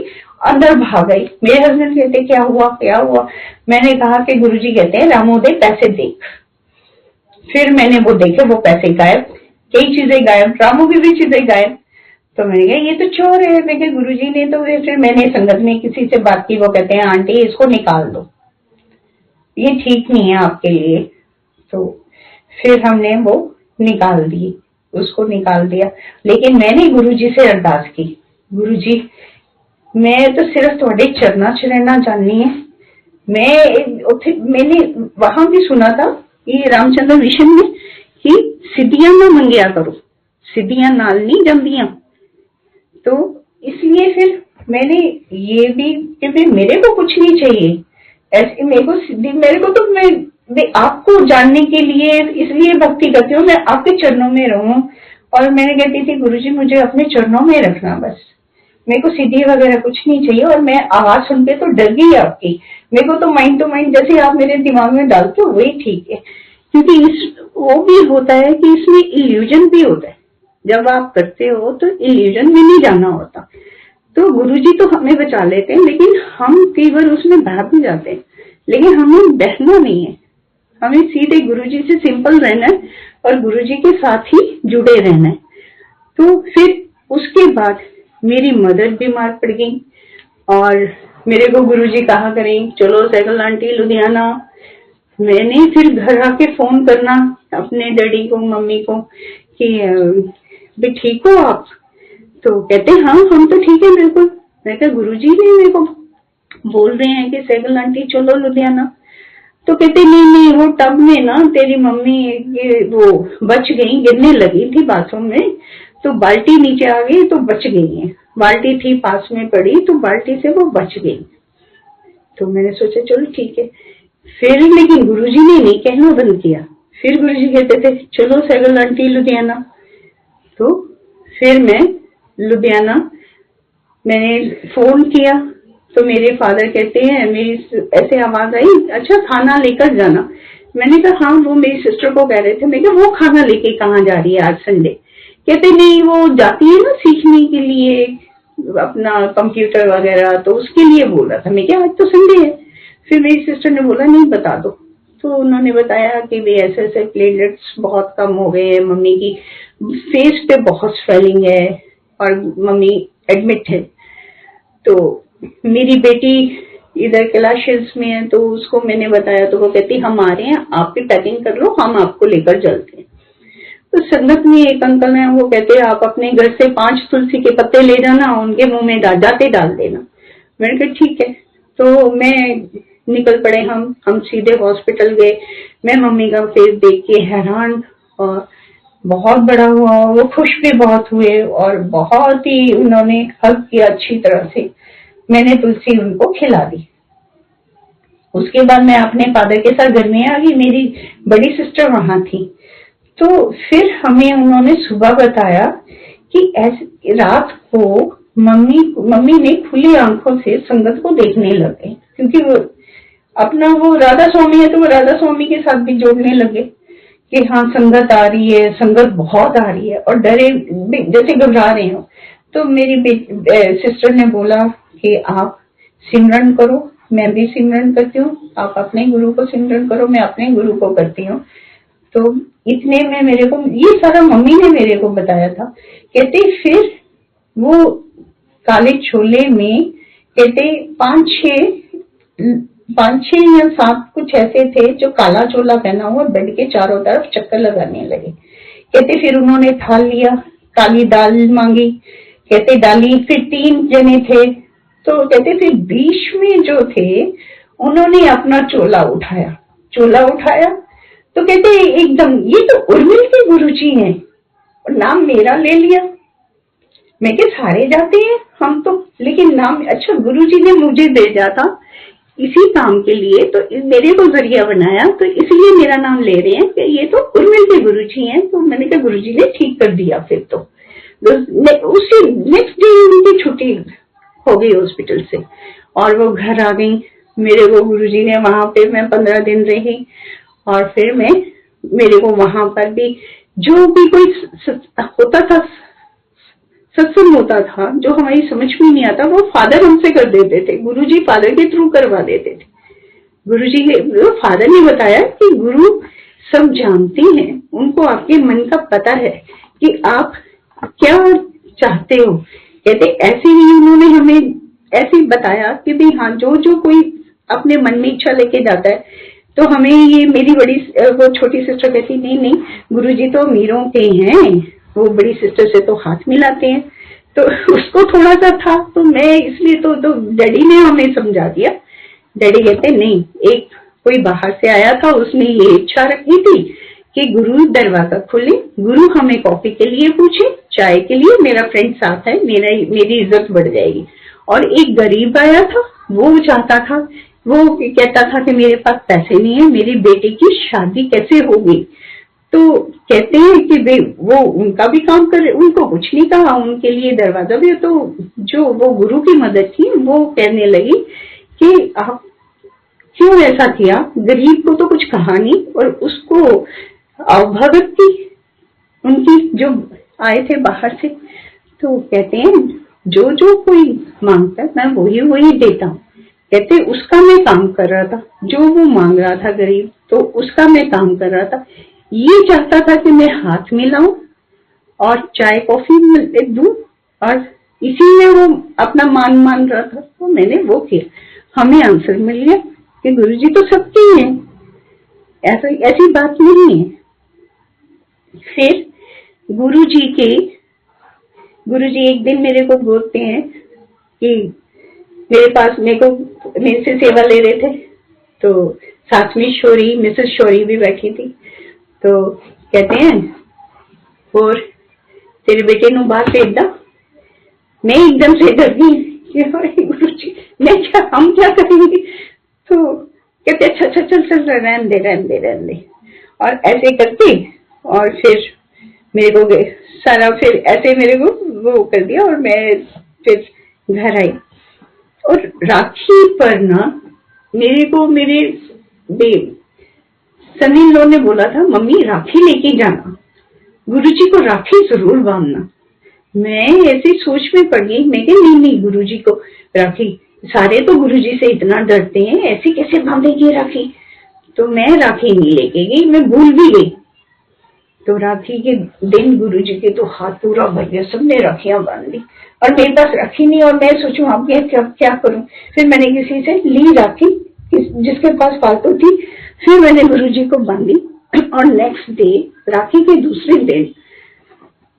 अंदर भाग गई। मेरे हस्बैंड कहते क्या हुआ क्या हुआ, मैंने कहा कि गुरुजी कहते हैं रामू दे पैसे देख। फिर मैंने वो देखे, वो पैसे गायब, कई चीजें गायब, रामू की भी चीजें गायब। तो मैंने कहा ये तो चोर है। मैं कहा गुरुजी ने तो, फिर मैंने संगत में किसी से बात की, वो कहते हैं आंटी इसको निकाल दो, ये ठीक नहीं है आपके लिए। तो फिर हमने वो निकाल दी, उसको निकाल दिया। लेकिन मैंने गुरुजी से अरदास की, गुरुजी मैं तो सिर्फ थोड़े चरना च रहना चाहनी है। मैंने वहां भी सुना था कि रामचंद्र मिशन में कि सिद्धियां ना मंगया करो, सिद्धियां नाल नहीं जमदियां। तो इसलिए फिर मैंने ये भी कि मेरे को कुछ नहीं चाहिए ऐसे, मेरे को तो मैं आपको जानने के लिए इसलिए भक्ति करती हूँ, मैं आपके चरणों में रहूं। और मैंने कहती थी गुरुजी मुझे अपने चरणों में रखना बस, मेरे को सिद्धि वगैरह कुछ नहीं चाहिए। और मैं आवाज सुन के तो डर गई आपकी, मेरे को तो माइंड टू माइंड जैसे आप मेरे दिमाग में डालते हो वही ठीक है। क्योंकि वो भी होता है कि इसमें इल्यूजन भी होता है, जब आप करते हो तो इल्यूजन में नहीं जाना होता। तो गुरुजी तो हमें बचा लेते हैं, लेकिन हम कई बार उसमें बह भी जाते हैं। लेकिन हमें बहना नहीं है, हमें सीधे गुरुजी से सिंपल रहना है और गुरुजी के साथ ही जुड़े रहना है। तो फिर उसके बाद मेरी मदर बीमार पड़ गई और मेरे को गुरुजी कहा करें चलो सहगल आंटी लुधियाना। मैंने फिर घर आके फोन करना अपने डैडी को मम्मी को कि भी ठीक हो आप? तो कहते हाँ हम तो ठीक है बिल्कुल। मैं कहा गुरुजी ने मेरे को बोल रहे हैं कि सहगल आंटी चलो लुधियाना। तो कहते नहीं वो टब में ना तेरी मम्मी ये वो बच गई, गिरने लगी थी बाथरूम में, तो बाल्टी नीचे आ गई तो बच गई है, बाल्टी थी पास में पड़ी तो बाल्टी से वो बच गई। तो मैंने सोचा चलो ठीक है। फिर लेकिन गुरुजी ने नहीं कहना बंद किया, फिर गुरुजी कहते थे चलो सहगल आंटी लुधियाना। तो फिर मैं लुधियाना मैंने फोन किया तो मेरे फादर कहते हैं, मेरी ऐसे आवाज आई अच्छा खाना लेकर जाना। मैंने कहा हाँ वो मेरी सिस्टर को कह रहे थे। मैं कहा वो खाना लेके कहाँ जा रही है आज संडे? कहते नहीं वो जाती है ना सीखने के लिए अपना कंप्यूटर वगैरह, तो उसके लिए बोल रहा था। मैं क्या आज तो संडे है। फिर मेरी सिस्टर ने बोला नहीं बता दो। तो उन्होंने बताया कि वे ऐसे प्लेटलेट्स बहुत कम हो गए हैं, मम्मी की फेस पे बहुत स्वेलिंग है और मम्मी एडमिट है। तो मेरी बेटी इधर कैलाश में है तो उसको मैंने बताया तो वो कहती हम आ रहे हैं, आप भी पैकिंग कर लो, हम आपको लेकर चलते हैं। तो संगत में एक अंकल है वो कहते आप अपने घर से 5 तुलसी के पत्ते ले जाना, उनके मुंह में जाते डाल देना। मैंने कहा ठीक है। तो मैं निकल पड़े, हम सीधे हॉस्पिटल गए। मैं मम्मी का फेस देख के हैरान और बहुत बड़ा हुआ, वो खुश भी बहुत हुए और बहुत ही उन्होंने हग किया अच्छी तरह से। मैंने तुलसी उनको खिला दी। उसके बाद मैं अपने फादर के साथ घर में आ गई, मेरी बड़ी सिस्टर वहां थी। तो फिर हमें उन्होंने सुबह बताया कि ऐसे रात को मम्मी ने खुली आंखों से संगत को देखने लगे, क्योंकि वो अपना वो राधा स्वामी है तो वो राधा स्वामी के साथ भी जोड़ने लगे कि हाँ संगत आ रही है, संगत बहुत आ रही है और डरे जैसे घबरा रहे हो। तो मेरी सिस्टर ने बोला कि आप सिमरन करो, मैं भी सिमरन करती हूँ, आप अपने गुरु को सिमरन करो, मैं अपने गुरु को करती हूँ। तो इतने में मेरे को ये सारा मम्मी ने मेरे को बताया था। कहते फिर वो काले छोले में कहते 5-6 या 7 कुछ ऐसे थे जो काला चोला पहना हुआ बेड के चारों तरफ चक्कर लगाने लगे। कहते फिर उन्होंने थाल लिया, काली दाल मांगी, कहते डाली। फिर 3 जने थे तो कहते फिर बीच में जो थे उन्होंने अपना चोला उठाया तो कहते एकदम ये तो उर्मिल के गुरुजी हैं और नाम मेरा ले लिया। मैं क्या सारे जाते हैं हम तो, लेकिन नाम अच्छा गुरुजी ने मुझे भेजा था इसी काम के लिए, तो मेरे को जरिया बनाया, तो इसलिए मेरा नाम ले रहे हैं कि ये तो उर्मिल के गुरुजी हैं। तो मैंने कहा गुरुजी ने ठीक कर दिया। फिर तो उसी नेक्स्ट डे उनकी छुट्टी हो गई हॉस्पिटल से और वो घर आ गई। मेरे को गुरुजी ने वहां पे मैं 15 दिन रही और फिर मेरे को वहां पर भी जो भी कोई होता था, सत्संग होता था जो हमारी समझ में नहीं आता वो फादर हमसे कर देते थे, गुरुजी फादर के थ्रू करवा देते थे। गुरुजी के फादर ने बताया कि गुरु सब जानते हैं, उनको आपके मन का पता है कि आप क्या चाहते हो? कहते ऐसे ही उन्होंने हमें ऐसे ही बताया कि भाई हाँ, जो जो कोई अपने मन में इच्छा लेके जाता है, तो हमें ये मेरी बड़ी वो छोटी सिस्टर कहती नहीं नहीं, गुरुजी तो अमीरों के हैं, वो बड़ी सिस्टर से तो हाथ मिलाते हैं। तो उसको थोड़ा सा था, तो मैं इसलिए तो डैडी ने हमें समझा दिया। डैडी कहते नहीं, एक कोई बाहर से आया था, उसने ये इच्छा रखी थी कि गुरु दरवाजा खोले, गुरु हमें कॉफी के लिए पूछे, चाय के लिए, मेरा फ्रेंड साथ है, मेरी इज्जत बढ़ जाएगी। और एक गरीब आया था, वो चाहता था, वो कहता था कि मेरे पास पैसे नहीं है, मेरी बेटी की शादी कैसे होगी। तो कहते हैं कि वे वो उनका भी काम कर, उनको कुछ नहीं कहा, उनके लिए दरवाजा भी। तो जो वो गुरु की मदद थी, वो कहने लगी कि आप क्यों ऐसा किया, गरीब को तो कुछ कहा नहीं। और उसको भगत थी उनकी, जो आए थे बाहर से, तो कहते हैं जो जो कोई मांगता है मैं वही देता हूँ। कहते उसका मैं काम कर रहा था, जो वो मांग रहा था गरीब, तो उसका मैं काम कर रहा था। ये चाहता था कि मैं हाथ मिलाऊं और चाय कॉफी दूं, और इसी में वो अपना मान रहा था, तो मैंने वो किया। हमें आंसर मिल गया कि गुरुजी तो सबके हैं, ऐसी बात नहीं है। फिर गुरुजी एक दिन मेरे को बोलते हैं कि मेरे से सेवा ले रहे थे, तो साथ में मिसेस शौरी भी बैठी थी। तो कहते हैं और तेरे बेटे नु बाहर भेज दा। मैं एकदम से डर गई, गुरुजी हम क्या करेंगे। तो कहते अच्छा चल रहने दे। और ऐसे करके, और फिर मेरे को सारा, फिर ऐसे मेरे को वो कर दिया, और मैं फिर घर आई। और राखी पर ना मेरे को मेरे सनी लो ने बोला था, मम्मी राखी लेके जाना, गुरुजी को राखी जरूर बांधना। मैं ऐसी सोच में पड़ गई, मैं कहा नहीं गुरुजी को राखी, सारे तो गुरुजी से इतना डरते हैं, ऐसी कैसे बांधेगी राखी। तो मैं राखी नहीं लेके गई, मैं भूल भी गई। तो राखी के दिन गुरुजी के तो हाथ पूरा भर गया, सबने राखियां बांध दी, और मेरे पास राखी नहीं। और मैं सोचूं अब क्या करूं। फिर मैंने किसी से ली राखी, जिसके पास फालतू थी, फिर मैंने गुरुजी को बांधी। और नेक्स्ट डे, राखी के दूसरे दिन,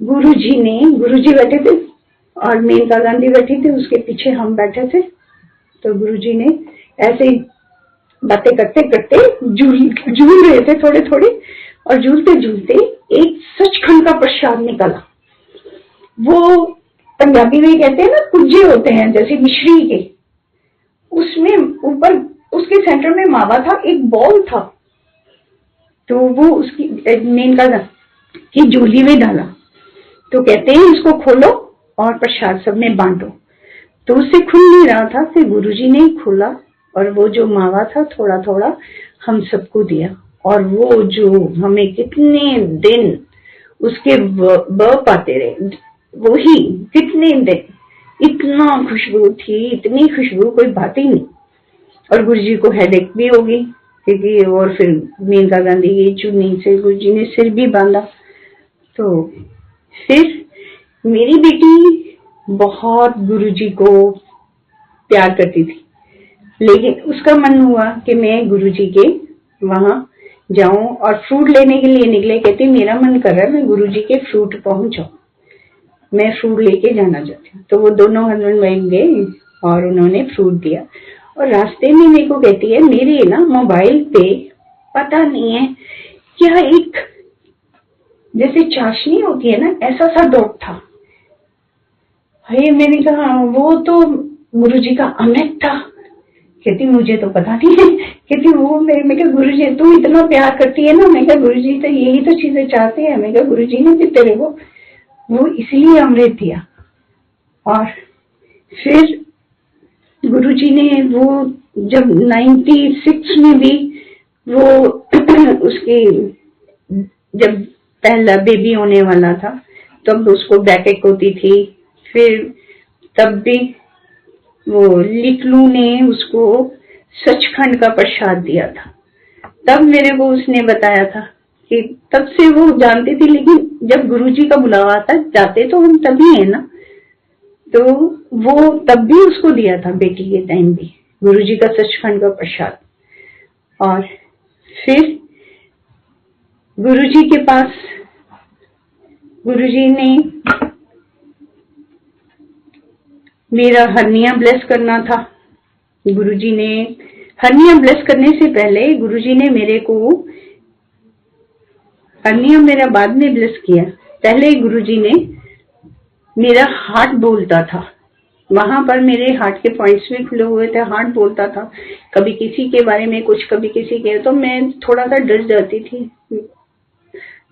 गुरुजी बैठे थे और मेनका गांधी बैठी थी, उसके पीछे हम बैठे थे। तो गुरुजी ने ऐसे बातें करते करते झूल रहे थे थोड़े थोड़े, और झूलते एक सचखंड का प्रसाद निकला। वो पंजाबी में कहते हैं ना, कुज्जे होते हैं जैसे मिश्री के, उसमें ऊपर उसके सेंटर में मावा था, एक बॉल था। तो वो उसकी मेनका की झोली में डाला। तो कहते हैं इसको खोलो और प्रसाद सब में बांटो। तो उससे खुल नहीं रहा था, फिर गुरुजी ने खोला, और वो जो मावा था थोड़ा थोड़ा हम सबको दिया। और वो जो हमें कितने दिन उसके पाते रहे, वही कितने दिन, इतना खुशबू थी, इतनी खुशबू, कोई बात ही नहीं। और गुरुजी को हेडेक भी होगी, क्योंकि और फिर मेनका गांधी की चुन्नी से गुरुजी ने सिर भी बांधा। तो फिर मेरी बेटी बहुत गुरुजी को प्यार करती थी, लेकिन उसका मन हुआ कि मैं गुरुजी के वहां जाऊं, और फ्रूट लेने के लिए निकले। कहती मेरा मन कर रहा है मैं गुरुजी के फ्रूट पहुंचाऊं, मैं फ्रूट लेके जाना चाहती हूँ। तो वो दोनों हस्बैंड वाइफ गए और उन्होंने फ्रूट दिया। और रास्ते में मेरे को कहती है, मेरे ना मोबाइल पे पता नहीं है क्या एक जैसे चाशनी होती है ना, ऐसा सा डॉट था। मैंने कहा वो तो गुरुजी का अमृत था। कहती मुझे तो पता नहीं है। कहती वो मैं क्या गुरुजी तू इतना प्यार करती है ना। मैं क्या गुरुजी तो यही तो चीजें चाहते हैं। मैं क्या गुरुजी ने भी तेरे को वो इसलिए अमृत दिया। और फिर गुरुजी ने वो जब 96 में भी वो उसकी जब पहला बेबी होने वाला था, तब उसको बैकेक होती थी। फिर तब भी वो लिटलू ने उसको सचखंड का प्रसाद दिया था। तब मेरे को उसने बताया था कि तब से वो जानती थी, लेकिन जब गुरुजी का बुलावा आता, जाते तो हम तभी है ना, तो वो तब भी उसको दिया था बेटी के टाइम भी, गुरुजी का सचखंड का प्रसाद। और फिर गुरुजी के पास, गुरुजी ने मेरा हरनिया ब्लेस करना था। गुरुजी ने हरनिया ब्लेस करने से पहले गुरुजी ने मेरे को, हरनिया मेरा बाद में ब्लेस किया, पहले गुरुजी ने मेरा हार्ट बोलता था, वहां पर मेरे हार्ट के पॉइंट्स भी खुले हुए थे, हार्ट बोलता था, कभी किसी के बारे में कुछ, कभी किसी के, तो मैं थोड़ा सा डर जाती थी।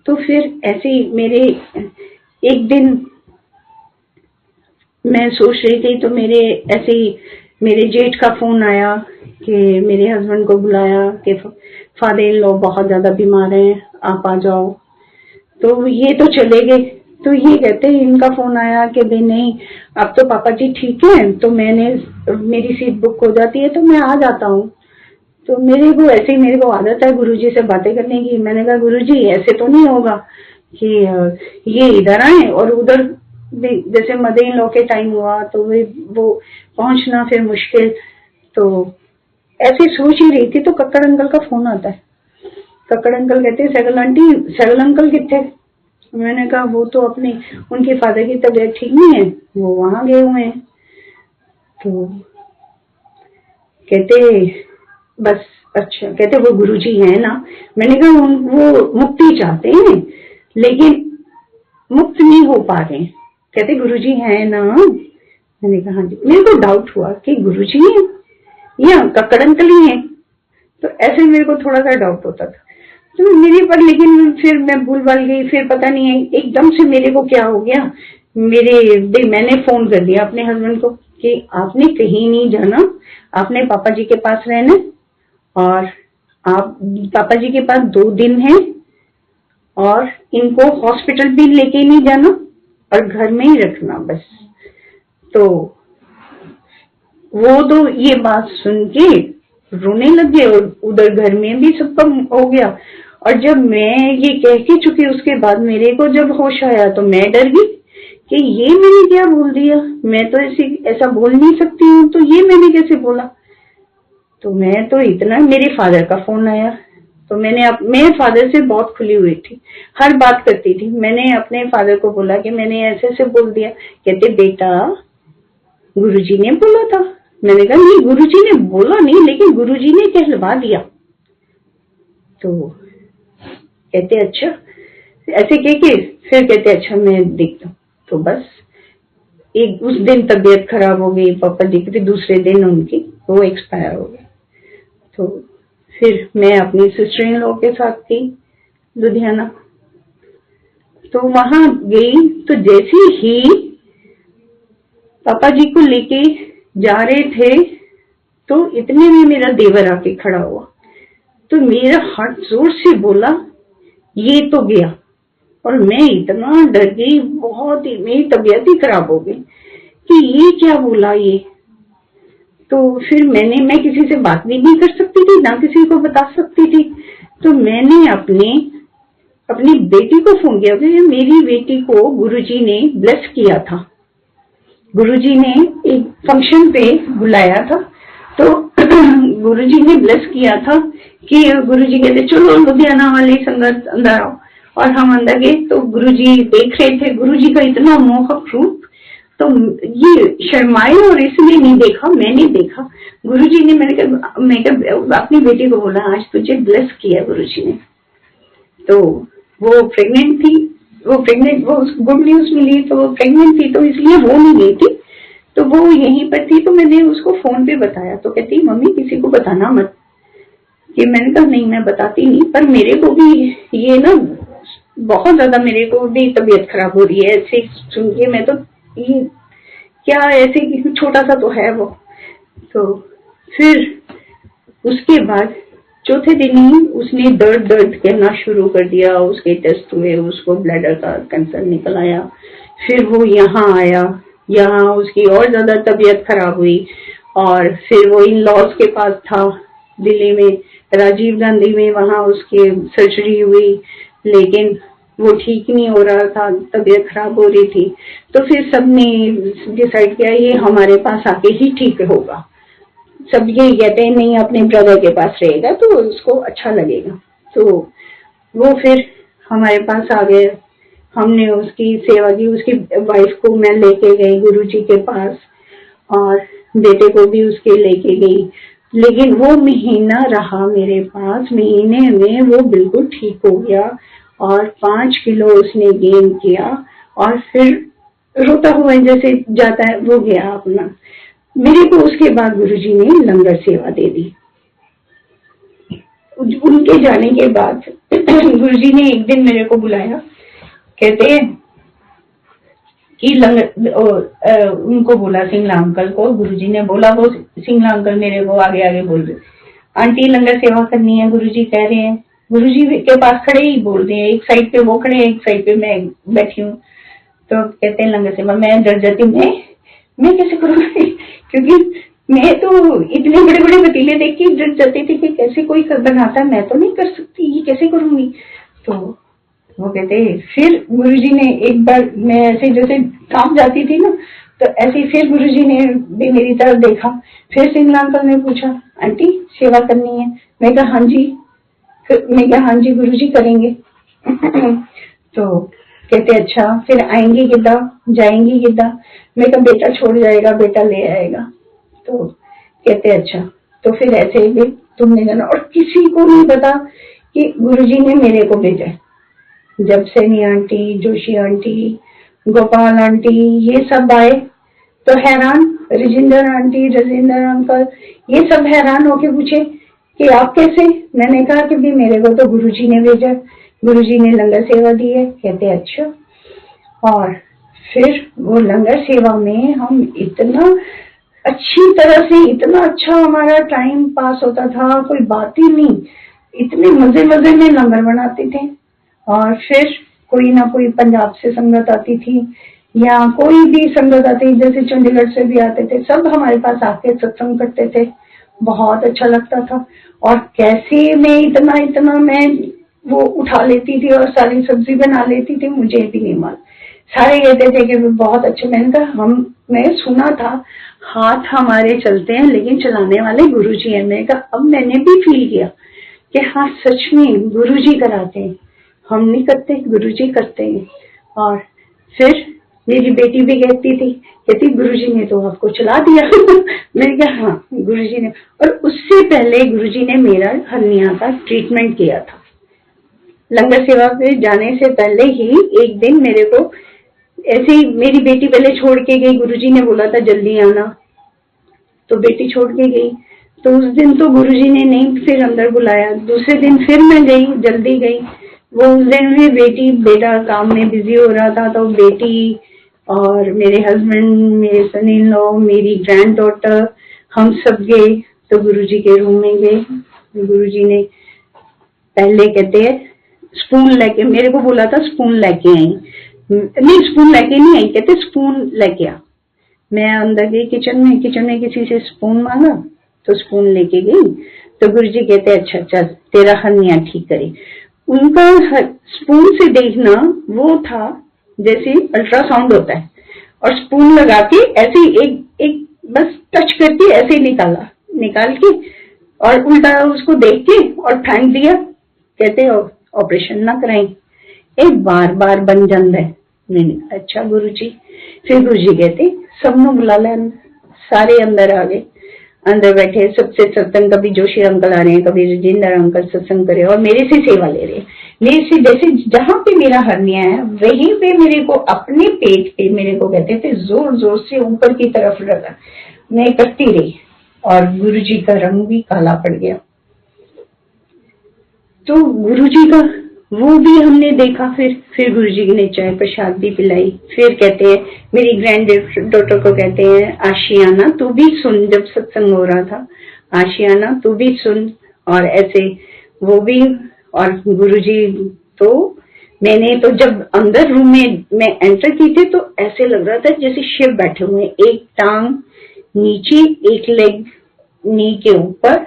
तो फिर ऐसे ही मेरे एक दिन मैं सोच रही थी, तो मेरे ऐसे ही मेरे जेठ का फोन आया कि मेरे हस्बैंड को बुलाया कि फादर इन लॉ बहुत ज्यादा बीमार हैं, आप आ जाओ। तो ये तो चले गए, तो ये कहते हैं, इनका फोन आया कि भाई नहीं, अब तो पापा जी ठीक है, तो मेरी सीट बुक हो जाती है तो मैं आ जाता हूँ। तो मेरे को ऐसे ही, मेरे को आदत है गुरुजी से बातें करने की। मैंने कहा गुरुजी ऐसे तो नहीं होगा कि ये इधर आए और उधर, जैसे मदर इन लॉ के टाइम हुआ तो वो पहुंचना फिर मुश्किल। तो ऐसे सोच ही रही थी, तो कक्कड़ अंकल का फोन आता है। कक्कड़ अंकल कहते हैं, सहगल आंटी, सहगल अंकल कितने? मैंने कहा वो तो अपने, उनके फादर की तबीयत ठीक नहीं है, वो वहां गए हुए हैं। तो कहते बस, अच्छा, कहते वो गुरुजी है ना। मैंने कहा वो मुक्ति चाहते हैं लेकिन मुक्त नहीं हो पा रहे। कहते गुरुजी है ना। मैंने कहा हाँ जी। मेरे को डाउट हुआ कि गुरुजी है या कक्कड़ अंकल ही है, तो ऐसे मेरे को थोड़ा सा डाउट होता था। तो मेरे पर, लेकिन फिर मैं भूल भाल गई, फिर पता नहीं है एकदम से मेरे को क्या हो गया, मैंने फोन कर दिया अपने हस्बैंड को कि आपने कहीं नहीं जाना, आपने पापा जी के पास रहना, और आप पापा जी के पास 2 दिन है, और इनको हॉस्पिटल भी लेके नहीं जाना और घर में ही रखना बस। तो वो तो ये बात सुन के रोने लग गए, और उधर घर में भी सबका हो गया। और जब मैं ये कह के चुकी, उसके बाद मेरे को जब होश आया तो मैं डर गई कि ये मैंने क्या बोल दिया, मैं तो ऐसा बोल नहीं सकती हूँ, तो ये मैंने कैसे बोला। तो मैं तो इतना, मेरे फादर का फोन आया, तो मैं फादर से बहुत खुली हुई थी, हर बात करती थी। मैंने अपने फादर को बोला कि मैंने ऐसे ऐसे बोल दिया। कहते बेटा गुरुजी ने बोला था। मैंने कहा नहीं, गुरुजी ने बोला नहीं, लेकिन गुरुजी ने कहलवा दिया। तो कहते अच्छा, ऐसे कह के फिर कहते अच्छा मैं देखता हूँ। तो बस उस दिन तबीयत खराब हो गई पापा जी की, दूसरे दिन उनकी वो एक्सपायर हो गए। तो फिर मैं अपनी सिस्टर इन लॉ के साथ थी लुधियाना। तो वहां गई, तो जैसे ही पापा जी को लेके जा रहे थे, तो इतने में मेरा देवर आके खड़ा हुआ। तो मेरा हार्ट जोर से बोला ये तो गया, और मैं इतना डर गई, बहुत ही, मेरी तबीयत ही खराब हो गई कि ये क्या बोला ये। तो फिर मैं किसी से बात भी नहीं कर सकती थी, ना किसी को बता सकती थी। तो मैंने अपनी बेटी को फोन किया, मेरी बेटी को गुरुजी ने ब्लेस किया था, गुरुजी ने एक फंक्शन पे बुलाया था। तो गुरुजी ने ब्लेस किया था कि गुरुजी कहते चलो लुधियाना वाली संगत अंदर आओ, और हम अंदर गए। तो गुरुजी देख रहे थे, गुरुजी का इतना मोहक रूप, तो ये शर्माए और इसलिए नहीं देखा, मैंने देखा। गुरुजी ने, मैं अपनी बेटी को बोला आज तुझे ब्लेस किया गुरुजी ने। तो वो प्रेग्नेंट थी, वो गुड न्यूज मिली, तो वो प्रेग्नेंट थी, तो इसलिए वो नहीं गई थी, तो वो यहीं पर थी। तो मैंने उसको फोन पे बताया, तो कहती मम्मी किसी को बताना मत। कि मैंने कहा नहीं मैं बताती नहीं, पर मेरे को भी ये ना बहुत ज्यादा, मेरे को भी तबीयत खराब हो रही है ऐसे सुन के। मैं तो ये क्या, ऐसे छोटा सा तो है वो। तो फिर उसके बाद चौथे दिन ही उसने दर्द कहना शुरू कर दिया। उसके टेस्ट हुए, उसको ब्लैडर का कैंसर निकल आया। फिर वो यहाँ आया, यहाँ उसकी और ज्यादा तबीयत खराब हुई, और फिर वो इन लॉज के पास था। दिल्ली में राजीव गांधी में, वहां उसकी सर्जरी हुई, लेकिन वो ठीक नहीं हो रहा था, तबीयत खराब हो रही थी। तो फिर सबने डिसाइड किया ये हमारे पास आके ही ठीक होगा। सब यही कहते हैं नहीं अपने ब्रदर के पास रहेगा तो उसको अच्छा लगेगा। तो वो फिर हमारे पास आ गए, हमने उसकी सेवा की। उसकी वाइफ को मैं लेके गई गुरुजी के पास और बेटे को भी उसके लेके गई, लेकिन वो महीना रहा मेरे पास। महीने में वो बिल्कुल ठीक हो गया और 5 किलो उसने गेन किया और फिर रोता हुआ जैसे जाता है वो गया अपना। मेरे को उसके बाद गुरुजी ने लंगर सेवा दे दी। उनके जाने के बाद गुरुजी ने एक दिन मेरे को बुलाया, कहते हैं कि उनको बोला सिंगला अंकल को, गुरुजी ने बोला, वो सिंगला अंकल मेरे को आगे आगे बोल रहे, आंटी लंगर सेवा करनी है, गुरुजी कह रहे हैं। गुरुजी के पास खड़े ही बोल रहे हैं, एक साइड पे वो खड़े हैं, एक साइड पे मैं बैठी हूँ। तो कहते हैं लंगर सेवा, मैं डर जाती, मैं कैसे करूँगी, क्योंकि मैं तो इतने बड़े बड़े पतीले देख के डर जाती थी कि कैसे कोई बनाता है, मैं तो नहीं कर सकती, ये कैसे करूंगी। तो वो कहते फिर गुरुजी ने एक बार, मैं ऐसे जैसे काम जाती थी ना, तो ऐसे फिर गुरुजी ने भी मेरी तरफ देखा। फिर सिंगला अंकल ने पूछा आंटी सेवा करनी है, मैं कहा हाँ जी गुरुजी करेंगे। तो कहते अच्छा फिर आएंगी किदा, जाएंगी किदा, मैं कहा बेटा छोड़ जाएगा, बेटा ले आएगा। तो कहते अच्छा, तो फिर ऐसे भी तुमने जाना, और किसी को नहीं पता कि गुरुजी ने मेरे को भेजा। जब Saini aunty, Joshi aunty, Gopal aunty ये सब आए तो हैरान, राजेंद्र आंटी, राजेंद्र अंकल ये सब हैरान होके पूछे कि आप कैसे। मैंने कहा कि भी मेरे को तो गुरुजी ने भेजा, गुरुजी ने लंगर सेवा दी है। कहते अच्छा। और फिर वो लंगर सेवा में हम इतना अच्छी तरह से, इतना अच्छा हमारा टाइम पास होता था, कोई बात ही नहीं, इतने मजे मजे में लंगर बनाते थे। और फिर कोई ना कोई पंजाब से संगत आती थी या कोई भी संगत आती, जैसे चंडीगढ़ से भी आते थे, सब हमारे पास आके सत्संग करते थे, बहुत अच्छा लगता था। और कैसे मैं इतना मैं वो उठा लेती थी और सारी सब्जी बना लेती थी, मुझे भी नहीं मालूम। सारे कहते थे कि बहुत अच्छे। मैंने कहा मैं सुना था हाथ हमारे चलते हैं लेकिन चलाने वाले गुरुजी हैं। मैंने कहा अब मैंने भी फील किया कि हाँ सच में गुरुजी कराते हैं, हम नहीं करते, गुरुजी करते हैं। और फिर मेरी बेटी भी कहती गुरुजी ने तो आपको चला दिया। मैंने कहा हाँ गुरुजी ने। और उससे पहले गुरुजी ने मेरा हर्निया का ट्रीटमेंट किया था। लंगर सेवा पे जाने से पहले ही एक दिन मेरे को ऐसे ही, मेरी बेटी पहले छोड़ के गई, गुरुजी ने बोला था जल्दी आना, तो बेटी छोड़ के गई। तो उस दिन तो गुरुजी ने नहीं फिर अंदर बुलाया। दूसरे दिन फिर मैं गई, जल्दी गई। वो उस दिन में बेटा काम में बिजी हो रहा था, तो बेटी और मेरे हस्बैंड, मेरे सन इन लॉ, मेरी ग्रैंड डॉटर, हम सब गए। तो गुरुजी के रूम में गए। गुरुजी ने पहले कहते हैं स्पून लेके, मेरे को बोला था स्पून लेके आई, नहीं स्पून लेके नहीं आई, कहते स्पून लेके आ। मैं अंदर गई किचन में किसी से स्पून मांगा तो स्पून लेके गई। तो गुरुजी कहते अच्छा चल तेरा हर्निया ठीक करे। उनका स्पून से देखना वो था जैसे अल्ट्रासाउंड होता है, और स्पून लगा के ऐसे एक बस टच करके ऐसे निकाल के और उल्टा उसको देख के और फेंक दिया। कहते ऑपरेशन ना कराएं, एक बार बन जाता है। मैंने अच्छा गुरुजी। फिर गुरुजी कहते सबने बुला ले, सारे अंदर आ गए। अंदर बैठे सबसे सत्संग, कभी जोशी अंकल आ रहे हैं, कभी राजेंद्र अंकल सत्संग करे और मेरे से सेवा ले रहे हैं। मेरे से जैसे जहां पे मेरा हर्निया है वहीं पे मेरे को अपने पेट पे मेरे को कहते थे जोर जोर से ऊपर की तरफ लगा। मैं करती रही और गुरुजी का रंग भी काला पड़ गया। तो गुरुजी का वो भी हमने देखा। फिर गुरुजी ने चाय प्रसाद भी पिलाई। फिर कहते हैं मेरी ग्रैंड डॉटर को कहते हैं आशियाना तू भी सुन, जब सत्संग हो रहा था, आशियाना तू भी सुन। और ऐसे वो भी। और गुरुजी तो मैंने तो जब अंदर रूम में मैं एंटर की थी तो ऐसे लग रहा था जैसे शिव बैठे हुए, एक टांग नीचे, एक लेग नी के ऊपर,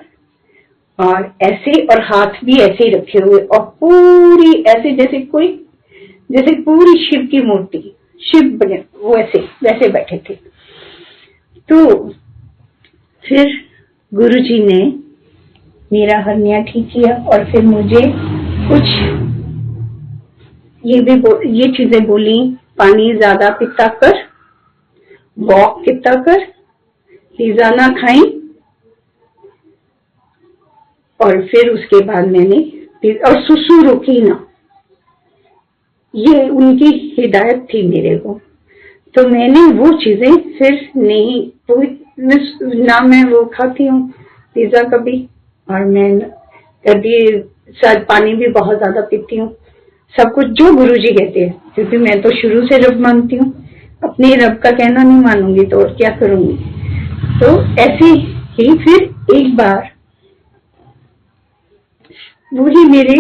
और ऐसे, और हाथ भी ऐसे ही रखे हुए, और पूरी ऐसे जैसे पूरी शिव की मूर्ति, शिव बने वो ऐसे वैसे बैठे थे। तो फिर गुरुजी ने मेरा हर्निया ठीक किया, और फिर मुझे कुछ ये चीजें बोली, पानी ज्यादा पीता कर, वॉक कितना कर, पिज्जा ना खाई, और फिर उसके बाद मैंने, और सुसु रोकी ना, ये उनकी हिदायत थी मेरे को। तो मैंने वो चीजें फिर नहीं, तो ना मैं वो खाती हूँ पिज्जा कभी, और मैं कभी शायद पानी भी बहुत ज्यादा पीती हूँ, सब कुछ जो गुरुजी कहते हैं, क्योंकि मैं तो शुरू से रब मानती हूँ, अपने रब का कहना नहीं मानूंगी तो और क्या करूंगी। तो ऐसे ही फिर एक बार वही मेरे,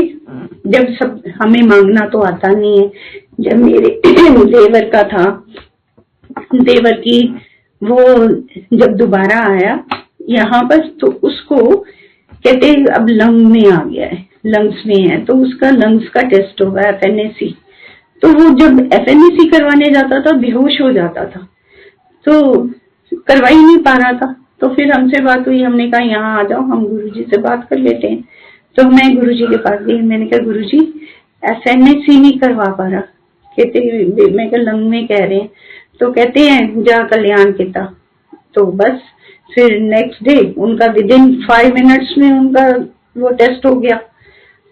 जब सब हमें मांगना तो आता नहीं है, जब मेरे देवर का था, देवर की वो जब दोबारा आया यहाँ पर, तो उसको कहते अब लंग में आ गया है, लंग्स में है, तो उसका लंग्स का टेस्ट होगा FNAC। तो वो जब FNAC करवाने जाता था बेहोश हो जाता था, तो करवा ही नहीं पा रहा था। तो फिर हमसे बात हुई, हमने कहा यहाँ आ जाओ, हम गुरुजी से बात कर लेते हैं। तो मैं गुरुजी के पास गई, मैंने कहा गुरुजी FNAC नहीं करवा पा रहा। कहते, मैं कहा लंग में कह रहे हैं। तो कहते हैं जा कल्याण किता। तो बस फिर नेक्स्ट डे उनका विदिन 5 मिनट्स में उनका वो टेस्ट हो गया,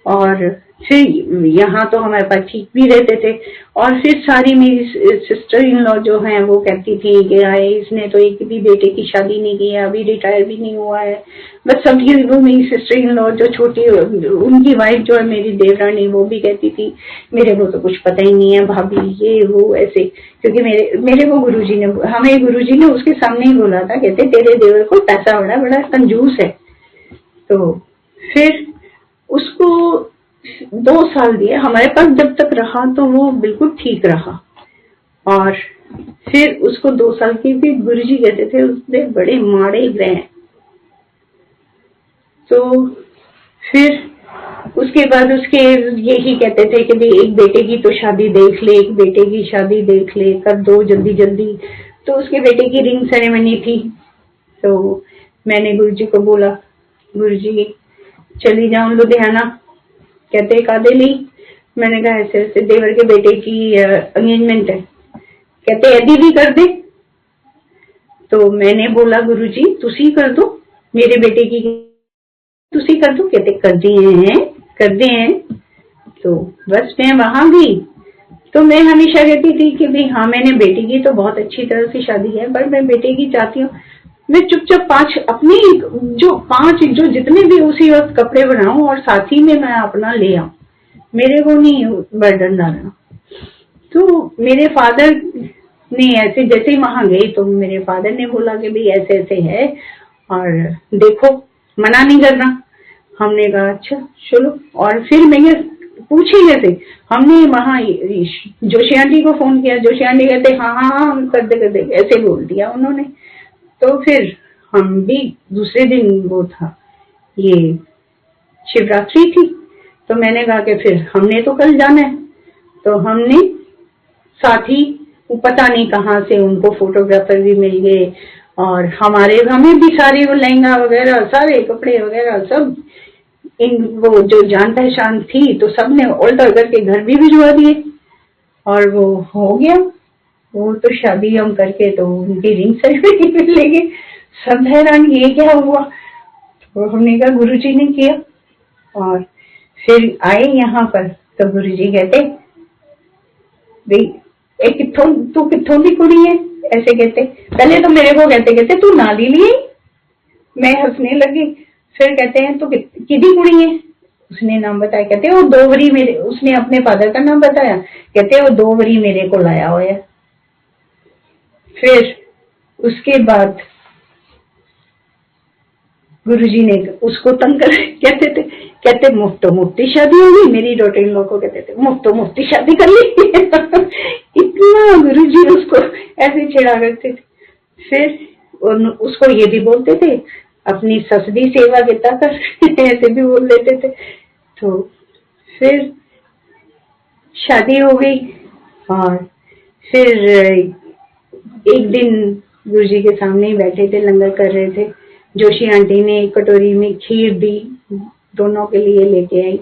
और फिर यहाँ तो हमारे पास ठीक भी रहते थे। और फिर सारी मेरी सिस्टर इन लॉ जो हैं वो कहती थी कि आए इसने तो एक भी बेटे की शादी नहीं की है, अभी रिटायर भी नहीं हुआ है। बस सबकी, वो मेरी सिस्टर इन लॉ जो छोटी, उनकी वाइफ जो है मेरी देवरानी, वो भी कहती थी मेरे को तो कुछ पता ही नहीं है भाभी, ये वो ऐसे। क्योंकि मेरे को हमें गुरुजी ने उसके सामने ही बोला था, कहते तेरे देवर को पैसा बड़ा कंजूस है। तो फिर उसको 2 साल दिए हमारे पास, जब तक रहा तो वो बिल्कुल ठीक रहा। और फिर उसको 2 साल की भी गुरुजी कहते थे उसने बड़े माड़े ग्रह। तो फिर उसके बाद उसके यही कहते थे कि भाई एक बेटे की तो शादी देख ले, एक बेटे की शादी देख ले, कर दो जल्दी जल्दी। तो उसके बेटे की रिंग सेरेमनी थी। तो मैंने गुरुजी को बोला, गुरुजी चली जाऊं लुधियाना। कहते कादे ली। मैंने कहा ऐसे ऐसे देवर के बेटे की एंगेजमेंट है। कहते यदि भी कर दे। तो मैंने बोला गुरुजी तुसी कर दो, मेरे बेटे की तुसी कर दो। कहते कर दिए हैं। तो बस मैं वहां गई। तो मैं हमेशा कहती थी कि भाई हाँ मैंने बेटे की तो बहुत अच्छी तरह से शादी है, पर मैं बेटे की चाहती हूँ मैं चुपचाप 5 अपने जो जितने भी उसी वक्त कपड़े बनाऊं और साथ ही में मैं अपना ले आऊं, मेरे को नहीं बर्डन डालना। तो मेरे फादर ने ऐसे, जैसे ही वहां गई तो मेरे फादर ने बोला कि भाई ऐसे ऐसे है और देखो, मना नहीं करना। हमने कहा अच्छा चलो। और फिर मैं पूछी जैसे हमने वहां जोशी आंटी को फोन किया। जोशी आंटी कहते हाँ कर दे ऐसे बोल दिया उन्होंने। तो फिर हम भी दूसरे दिन, वो था ये शिवरात्रि थी, तो मैंने कहा कि फिर हमने तो कल जाना है। तो हमने साथ ही पता नहीं कहाँ से उनको फोटोग्राफर भी मिल गए, और हमें भी सारे वो लहंगा वगैरह सारे कपड़े वगैरह सब वो जो जान पहचान थी तो सबने ऑल्टर करके घर भी भिजवा दिए, और वो हो गया। वो तो शादी हम करके तो उनकी रिंग सेरेमनी में ले गए। सब हैरान ये क्या हुआ। तो हमने कहा गुरुजी ने किया। और फिर आए यहाँ पर तो गुरुजी कहते भाई तू कित्थों की कुड़ी है, ऐसे कहते। पहले तो मेरे को कहते तू नाली लिए। मैं हंसने लगी। फिर कहते हैं तो किदी कुड़ी है। उसने नाम बताया। कहते वो 2 वरी मेरे, उसने अपने फादर का नाम बताया। कहते वो 2 वरी मेरे को लाया हुआ है। फिर उसके बाद गुरुजी ने उसको तंग कर, कहते मुफ्त शादी होगी। मेरी डॉटर इन लोगों को कहते थे मुफ्त शादी कर ली। इतना गुरुजी उसको ऐसे चिढ़ा करते थे। फिर उसको ये भी बोलते थे अपनी ससदी सेवा किता कर ऐसे भी बोल लेते थे। तो फिर शादी हो गई और फिर एक दिन गुरुजी के सामने ही बैठे थे, लंगर कर रहे थे। जोशी आंटी ने एक कटोरी में खीर दी, दोनों के लिए लेके आई।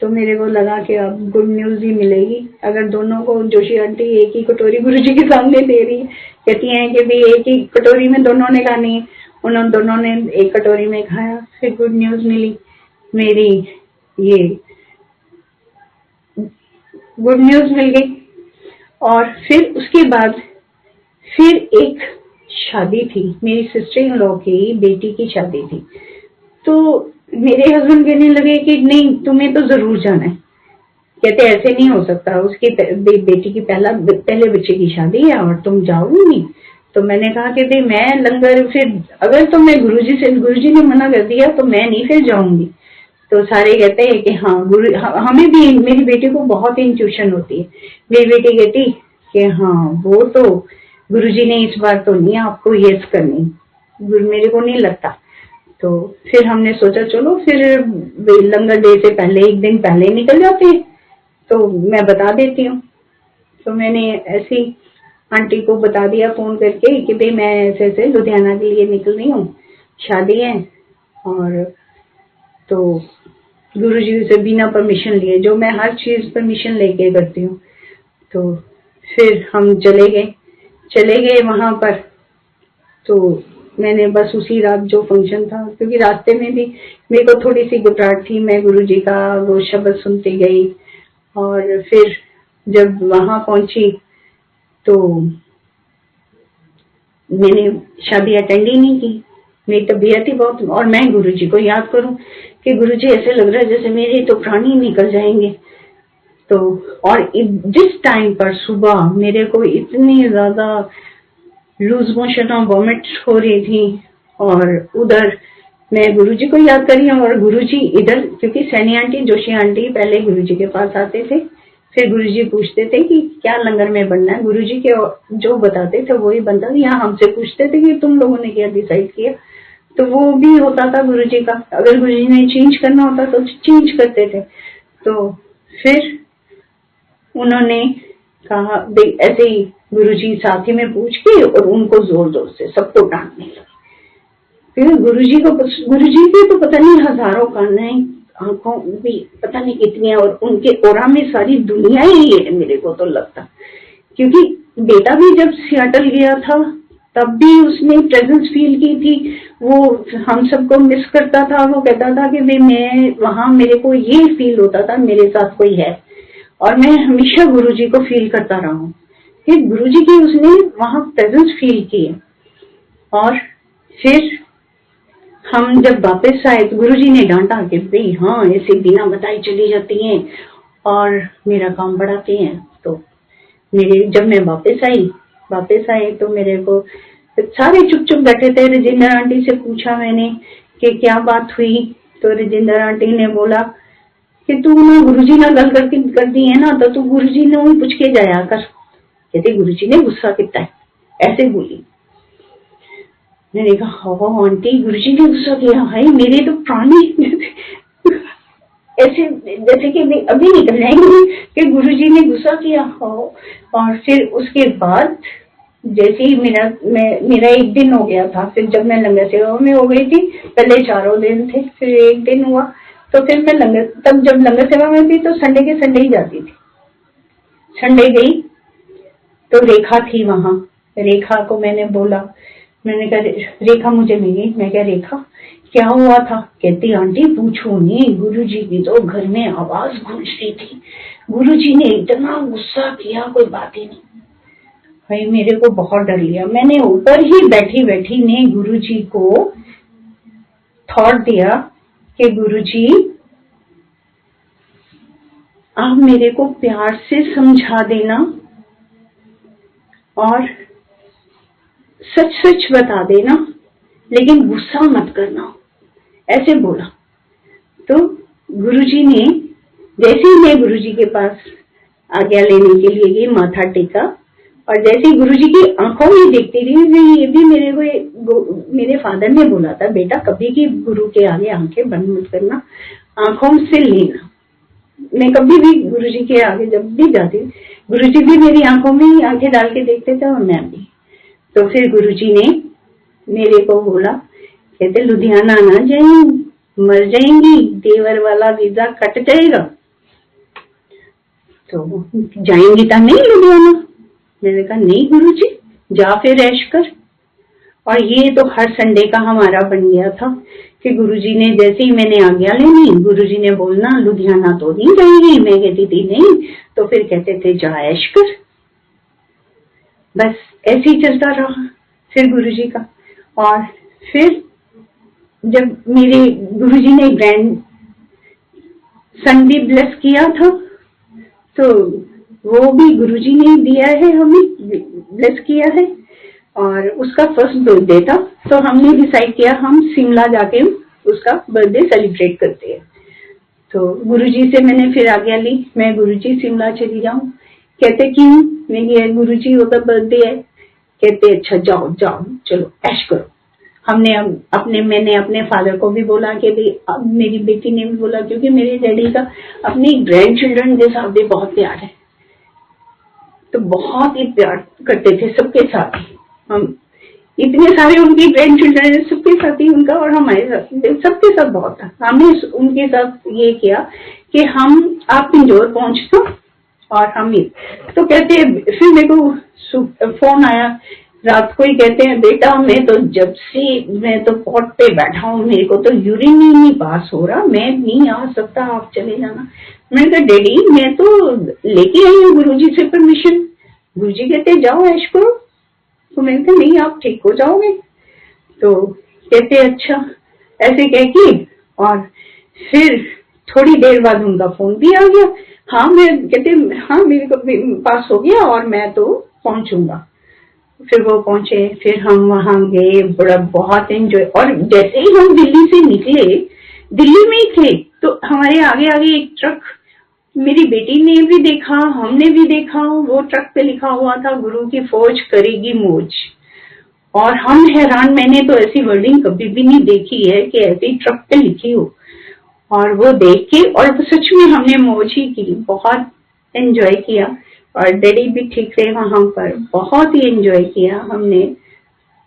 तो मेरे को लगा कि अब गुड न्यूज ही मिलेगी अगर दोनों को जोशी आंटी एक ही कटोरी गुरुजी के सामने दे रही है। कहती हैं कि भाई एक ही कटोरी में दोनों ने खानी है। उन्होंने दोनों ने एक कटोरी में खाया। फिर गुड न्यूज मिली, मेरी ये गुड न्यूज मिल गई। और फिर उसके बाद फिर एक शादी थी, मेरी सिस्टर इन लॉ की बेटी की शादी थी। तो मेरे हस्बैंड कहने लगे कि नहीं तुम्हें तो जरूर जाना है। कहते ऐसे नहीं हो सकता, उसकी बेटी की पहले बच्चे की शादी है और तुम जाओगी नहीं। तो मैंने कहा कि भाई मैं लंगर फिर अगर तो मैं गुरुजी ने मना कर दिया तो मैं नहीं फिर जाऊंगी। तो सारे कहते हैं कि हाँ हमें भी, मेरी बेटी को बहुत इंट्यूशन होती है। मेरी बेटी कहती कि हाँ वो तो गुरुजी ने इस बार तो नहीं आपको यस करनी, मेरे को नहीं लगता। तो फिर हमने सोचा चलो फिर लंगर डे से पहले एक दिन पहले निकल जाते हैं, तो मैं बता देती हूँ। तो मैंने ऐसी आंटी को बता दिया फोन करके कि भाई मैं ऐसे ऐसे लुधियाना के लिए निकल रही हूँ, शादी है। और तो गुरुजी से बिना परमिशन लिए, जो मैं हर चीज परमिशन लेके करती हूँ। तो फिर हम चले गए वहां पर। तो मैंने बस उसी रात जो फंक्शन था, क्योंकि रास्ते में भी मेरे को थोड़ी सी घबराहट थी, मैं गुरुजी का वो शब्द सुनती गई। और फिर जब वहां पहुंची तो मैंने शादी अटेंड ही नहीं की, मेरी तबीयत ही बहुत। और मैं गुरुजी को याद करूं कि गुरुजी ऐसे लग रहा है जैसे मेरे तो प्राण ही निकल जाएंगे। तो और जिस टाइम पर सुबह मेरे को इतनी ज्यादा लूज मोशन और वॉमिट हो रही थी, और उधर मैं गुरुजी को याद कर रही हूँ और गुरुजी इधर, क्योंकि सैनी आंटी जोशी आंटी पहले गुरुजी के पास आते थे, फिर गुरुजी पूछते थे कि क्या लंगर में बनना है। गुरुजी के जो बताते थे वही बनता था। यहाँ हमसे पूछते थे कि तुम लोगों ने क्या डिसाइड किया, तो वो भी होता था गुरुजी का। अगर गुरुजी ने चेंज करना होता तो चेंज करते थे। तो फिर उन्होंने कहा ऐसे ही गुरुजी साथी में पूछ के और उनको जोर जोर से सबको डांटने लगे। फिर गुरुजी की तो पता नहीं हजारों कान है, आंखों भी पता नहीं कितनी है, और उनके ओरा में सारी दुनिया ही है मेरे को तो लगता। क्योंकि बेटा भी जब सियाटल गया था तब भी उसने प्रेजेंस फील की थी, वो हम सबको मिस करता था। वो कहता था कि मैं वहां, मेरे को ये फील होता था मेरे साथ कोई है, और मैं हमेशा गुरुजी को फील करता रहा हूँ कि गुरुजी की उसने वहां प्रेजेंस फील की है। और फिर हम जब वापस आए तो गुरुजी ने डांटा कि भाई हाँ ऐसे बिना बताए चली जाती हैं और मेरा काम बढ़ाती हैं। तो जब मैं वापस आई तो मेरे को सारे चुप बैठे थे। राजेंद्र आंटी से पूछा मैंने कि क्या बात हुई, तो राजेंद्र आंटी ने बोला कि तू ना गुरुजी ना गल कर दी है ना, तो तू गुरुजी ने उन पूछ के जाया कर। कहते गुरुजी ने गुस्सा किया है, ऐसे बोली। मैंने कहा हाँ आंटी गुरुजी ने गुस्सा किया है, मेरे तो प्राणी ऐसे जैसे कि अभी निकल जाएंगे कि गुरुजी ने गुस्सा किया हो। और फिर उसके बाद जैसे ही मेरा एक दिन हो गया था, फिर जब मैं लंगर सेवा में हो गई थी, पहले 4 दिन थे, फिर एक दिन हुआ, तो फिर मैं जब लंगर सेवा में थी तो संडे के संडे ही जाती थी। संडे गई तो रेखा थी वहां। रेखा को मैंने बोला, मैंने कहा रेखा मुझे मिली। मैं क्या रेखा क्या हुआ था? कहती आंटी पूछो नहीं, गुरुजी की तो घर में आवाज गूंज रही थी, गुरुजी ने इतना गुस्सा किया कोई बात ही नहीं। भाई मेरे को बहुत डर लिया। मैंने ऊपर ही बैठी ने गुरुजी को थॉट दिया कि गुरुजी आप मेरे को प्यार से समझा देना और सच बता देना, लेकिन गुस्सा मत करना, ऐसे बोला। तो गुरुजी ने, जैसे ही मैं गुरुजी के पास आज्ञा लेने के लिए गई, माथा टेका और जैसे गुरुजी की आंखों में देखती रही, ये भी मेरे फादर ने बोला था, बेटा कभी भी गुरु के आगे आंखें बंद मत करना, आंखों से लेना। मैं कभी भी गुरुजी के आगे जब भी जाती, गुरुजी भी मेरी आंखों में ही आंखें डाल के देखते थे और मैं भी। तो फिर गुरुजी ने मेरे को बोला, कहते लुधियाना ना जाएंगी, मर जाएंगी, देवर वाला वीजा कट जाएगा, तो जाएंगी तो नहीं लुधियाना। मैंने कहा नहीं गुरुजी, जा फिर ऐश कर। और ये तो हर संडे का हमारा बन गया था कि गुरुजी ने जैसे ही मैंने आज्ञा लेनी, गुरुजी ने बोलना लुधियाना तो नहीं जाएगी, मैं कहती थी नहीं, तो फिर कहते थे जा ऐश कर। बस ऐसे ही चलता रहा फिर गुरुजी का। और फिर जब मेरे गुरुजी ने ग्रैंड सन भी ब्लेस किया था, तो वो भी गुरुजी ने दिया है, हमें ब्लेस किया है, और उसका फर्स्ट बर्थडे था। तो हमने डिसाइड किया हम शिमला जाके उसका बर्थडे सेलिब्रेट करते हैं। तो गुरुजी से मैंने फिर आज्ञा ली, मैं गुरुजी शिमला चली जाऊं। कहते क्यों? मैं गुरुजी उधर बर्थडे है। कहते अच्छा जाओ जाओ चलो ऐश करो। मैंने अपने फादर को भी बोला कि भाई, मेरी बेटी ने भी बोला, क्योंकि मेरे डैडी का अपने ग्रैंड चिल्ड्रन के साथ भी बहुत प्यार है, तो बहुत ही प्यार करते थे सबके साथ ही। हम इतने सारे उनके ग्रैंड चिल्ड्रन है, सबके साथ ही उनका और हमारे साथ सबके साथ बहुत था। हमने उनके साथ ये किया कि आप पिंजौर पहुंचना और हम तो कहते, फिर मेरे को फोन आया रात को ही, कहते हैं बेटा मैं तो पॉट पे बैठा हूँ, मेरे को तो यूरिन ही नहीं पास हो रहा, मैं नहीं आ सकता, आप चले जाना। मैंने कहा डैडी मैं तो लेके आई हूँ गुरुजी से परमिशन। गुरुजी कहते जाओ ऐश करो। तो मैंने कहा नहीं आप ठीक हो जाओगे। तो कहते अच्छा, ऐसे कह के, और फिर थोड़ी देर बाद उनका फोन भी आ गया। हाँ मेरे को पास हो गया और मैं तो पहुंचूंगा। फिर वो पहुंचे, फिर हम वहां गए, बहुत एंजॉय। और जैसे ही हम दिल्ली से निकले, दिल्ली में ही थे, तो हमारे आगे आगे एक ट्रक, मेरी बेटी ने भी देखा, हमने भी देखा, वो ट्रक पे लिखा हुआ था गुरु की फौज करेगी मौज। और हम हैरान, मैंने तो ऐसी वर्डिंग कभी भी नहीं देखी है कि ऐसी ट्रक पे लिखी हो। और वो देख के, और सच में हमने मौज ही की, बहुत एंजॉय किया। और डैडी भी ठीक रहे वहां पर, बहुत ही एंजॉय किया हमने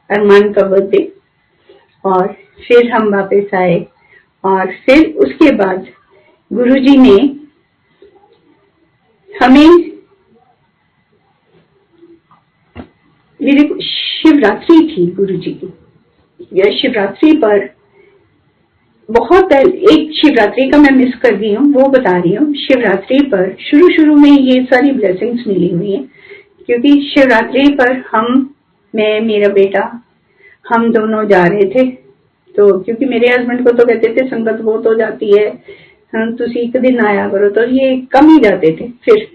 अरमान का बर्थडे। और फिर हम वापस आए, और फिर उसके बाद गुरुजी ने हमें, मेरे को शिवरात्रि थी गुरुजी की, या शिवरात्रि पर बहुत, एक शिवरात्रि का मैं मिस कर गई हूँ, वो बता रही हूँ। शिवरात्रि पर शुरू में ये सारी ब्लेसिंग्स मिली हुई है, क्योंकि शिवरात्रि पर मैं मेरा बेटा, हम दोनों जा रहे थे। तो क्योंकि मेरे हस्बैंड को तो कहते थे संगत बहुत हो जाती है, तुसी एक दिन आया करो, तो ये कम ही जाते थे। फिर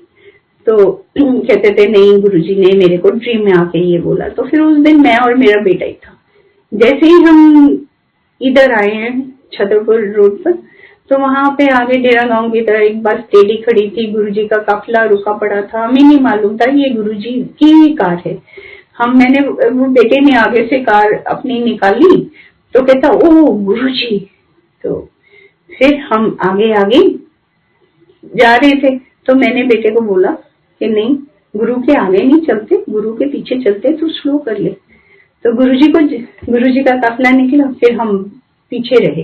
तो कहते थे नहीं, गुरुजी ने मेरे को ड्रीम में आके ये बोला। तो फिर उस दिन मैं और मेरा बेटा ही था। जैसे ही हम इधर आए हैं छतरपुर रोड पर, तो वहां पे आगे डेरा गांव की तरह एक बस टेढ़ी खड़ी थी, गुरुजी का काफिला रुका पड़ा था। हमें नहीं मालूम था ये गुरुजी की कार है। वो बेटे ने आगे से कार अपनी निकाली, तो कहता ओ गुरुजी। तो फिर हम आगे आगे जा रहे थे, तो मैंने बेटे को बोला कि नहीं, गुरु के आगे नहीं चलते, गुरु के पीछे चलते, तो स्लो कर ले। तो गुरुजी का काफिला निकला, फिर हम पीछे रहे।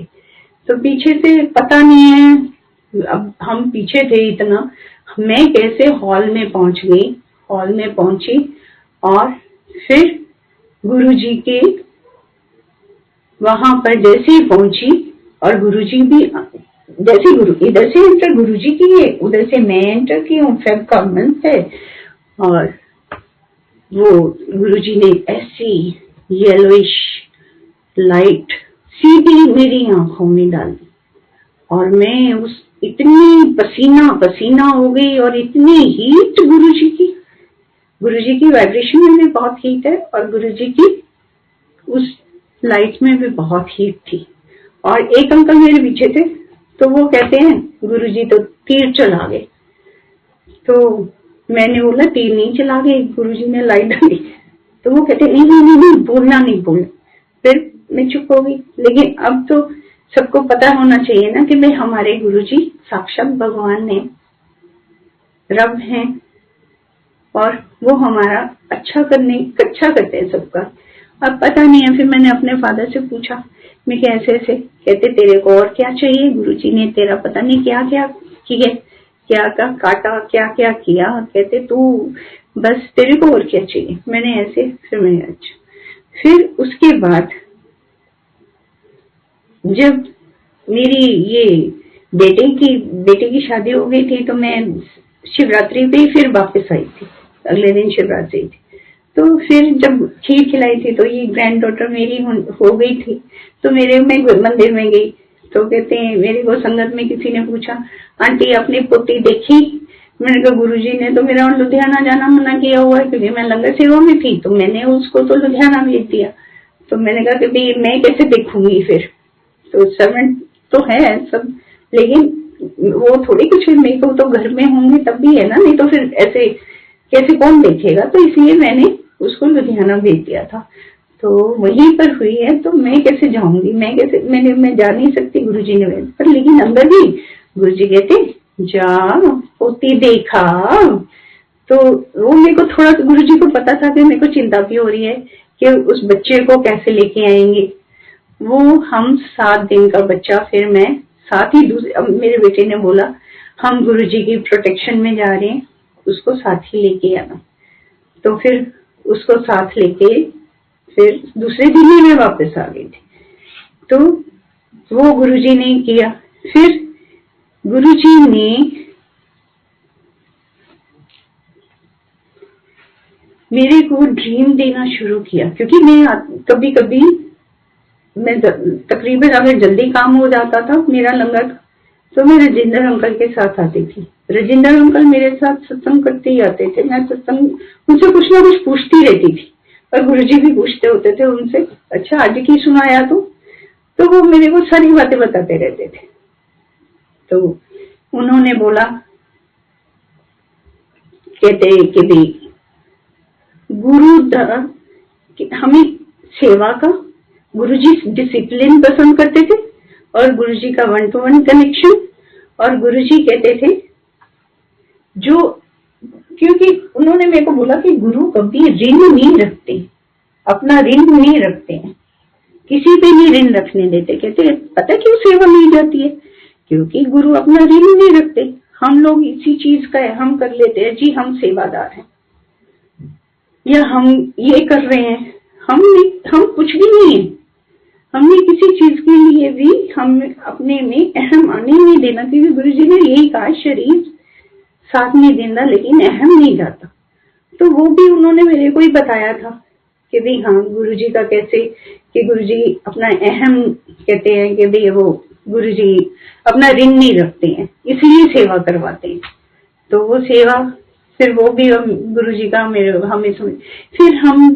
तो पीछे से पता नहीं है, अब हम पीछे थे इतना, मैं कैसे हॉल में पहुंच गई। हॉल में पहुंची और फिर गुरुजी के वहां पर जैसे ही पहुंची, और गुरुजी भी जैसे इधर से एंटर गुरुजी की है, उधर से मैं एंटर की हूँ, फेब का मंथ है। और वो गुरुजी ने ऐसी येलोइश लाइट सीधी मेरी आंखों में डाल दी, और मैं इतनी पसीना पसीना हो गई, और इतनी हीट गुरुजी की वाइब्रेशन में भी बहुत हीट है, और गुरुजी की उस लाइट में भी बहुत हीट थी। और एक अंकल मेरे पीछे थे, तो वो कहते हैं गुरुजी तो तीर चला गए। तो मैंने बोला तीर नहीं चला गए, गुरुजी ने लाइट डाली। तो वो कहते नहीं नहीं नहीं, नहीं बोलना नहीं बोलना। फिर मैं चुप हो गई। लेकिन अब तो सबको पता होना चाहिए ना कि भाई हमारे गुरुजी साक्षात भगवान है, रब हैं, और वो हमारा अच्छा करते हैं सबका। अब पता नहीं है, फिर मैंने अपने फादर से पूछा, मैं कैसे ऐसे, कहते तेरे को और क्या चाहिए, गुरुजी ने तेरा पता नहीं क्या क्या किया, क्या क्या काटा, क्या क्या किया, कहते तू बस तेरे को और क्या चाहिए। मैंने ऐसे, फिर मैंने अच्छा। फिर उसके बाद जब मेरी ये बेटे की शादी हो गई थी, तो मैं शिवरात्रि पे फिर वापस आई थी, अगले दिन शिवरात्रि थी। तो फिर जब खीर खिलाई थी तो ये ग्रैंड डॉटर मेरी हो गई थी, तो मैं मंदिर में गई। तो कहते हैं, मेरे को संगत में किसी ने पूछा, आंटी अपनी पोती देखी? मैंने कहा गुरुजी ने तो मेरा लुधियाना जाना मना किया हुआ है, क्योंकि मैं लंगर सेवा में थी, तो मैंने उसको तो लुधियाना भेज दिया। तो मैंने कहा कि भाई मैं कैसे देखूंगी फिर, तो सर्वेंट तो है सब, लेकिन वो थोड़ी कुछ मेरे को तो घर में होंगे तब भी है ना, नहीं तो फिर ऐसे कैसे कौन देखेगा। तो इसलिए मैंने उसको लुधियाना भेज दिया था। तो वहीं पर हुई है, तो मैं कैसे जाऊंगी, मैं जा नहीं सकती, गुरुजी ने भेज पर। लेकिन अंदर भी गुरुजी कहते जा पोती देखा। तो वो मेरे को थोड़ा, गुरुजी को पता था कि मेरे को चिंता भी हो रही है कि उस बच्चे को कैसे लेके आएंगे। वो हम 7 दिन का बच्चा, फिर मैं साथ ही मेरे बेटे ने बोला हम गुरुजी की प्रोटेक्शन में जा रहे हैं, उसको साथ ही लेके आना। तो फिर उसको साथ लेके फिर दूसरे दिन ही मैं वापस आ गई थी। तो वो गुरुजी ने किया। फिर गुरुजी ने मेरे को ड्रीम देना शुरू किया, क्योंकि मैं कभी कभी मैं तकरीबन अगर जल्दी काम हो जाता था मेरा लंगर, तो मैं राजेंद्र अंकल के साथ आती थी। राजेंद्र अंकल मेरे साथ सत्संग करते ही आते थे। मैं सत्संग उनसे कुछ ना कुछ पूछती रहती थी, और गुरुजी भी पूछते होते थे उनसे, अच्छा आज की सुनाया तो वो मेरे को सारी बातें बताते रहते थे। तो उन्होंने बोला, कहते कि भाई गुरु हमें सेवा का, गुरुजी डिसिप्लिन पसंद करते थे, और गुरुजी का 1 to 1 कनेक्शन। और गुरुजी कहते थे जो, क्योंकि उन्होंने मेरे को बोला कि गुरु कभी ऋण नहीं रखते, अपना ऋण नहीं रखते हैं, किसी पे नहीं ऋण रखने देते। कहते पता क्यों सेवा नहीं जाती है, क्योंकि गुरु अपना ऋण नहीं रखते। हम लोग इसी चीज का हम कर लेते हैं, जी हम सेवादार हैं या हम ये कर रहे हैं, हम कुछ भी नहीं है। हमने किसी चीज के लिए भी हम अपने में अहम आने नहीं देना, क्योंकि गुरुजी ने यही कहा शरीर साथ नहीं देना लेकिन अहम नहीं जाता। तो वो भी उन्होंने मेरे को ही बताया था कि भाई हाँ गुरुजी का कैसे, कि गुरुजी अपना अहम कहते हैं कि भाई वो गुरुजी अपना ऋण नहीं रखते हैं, इसलिए सेवा करवाते हैं। तो वो सेवा फिर वो भी गुरुजी का हमें समझ। फिर हम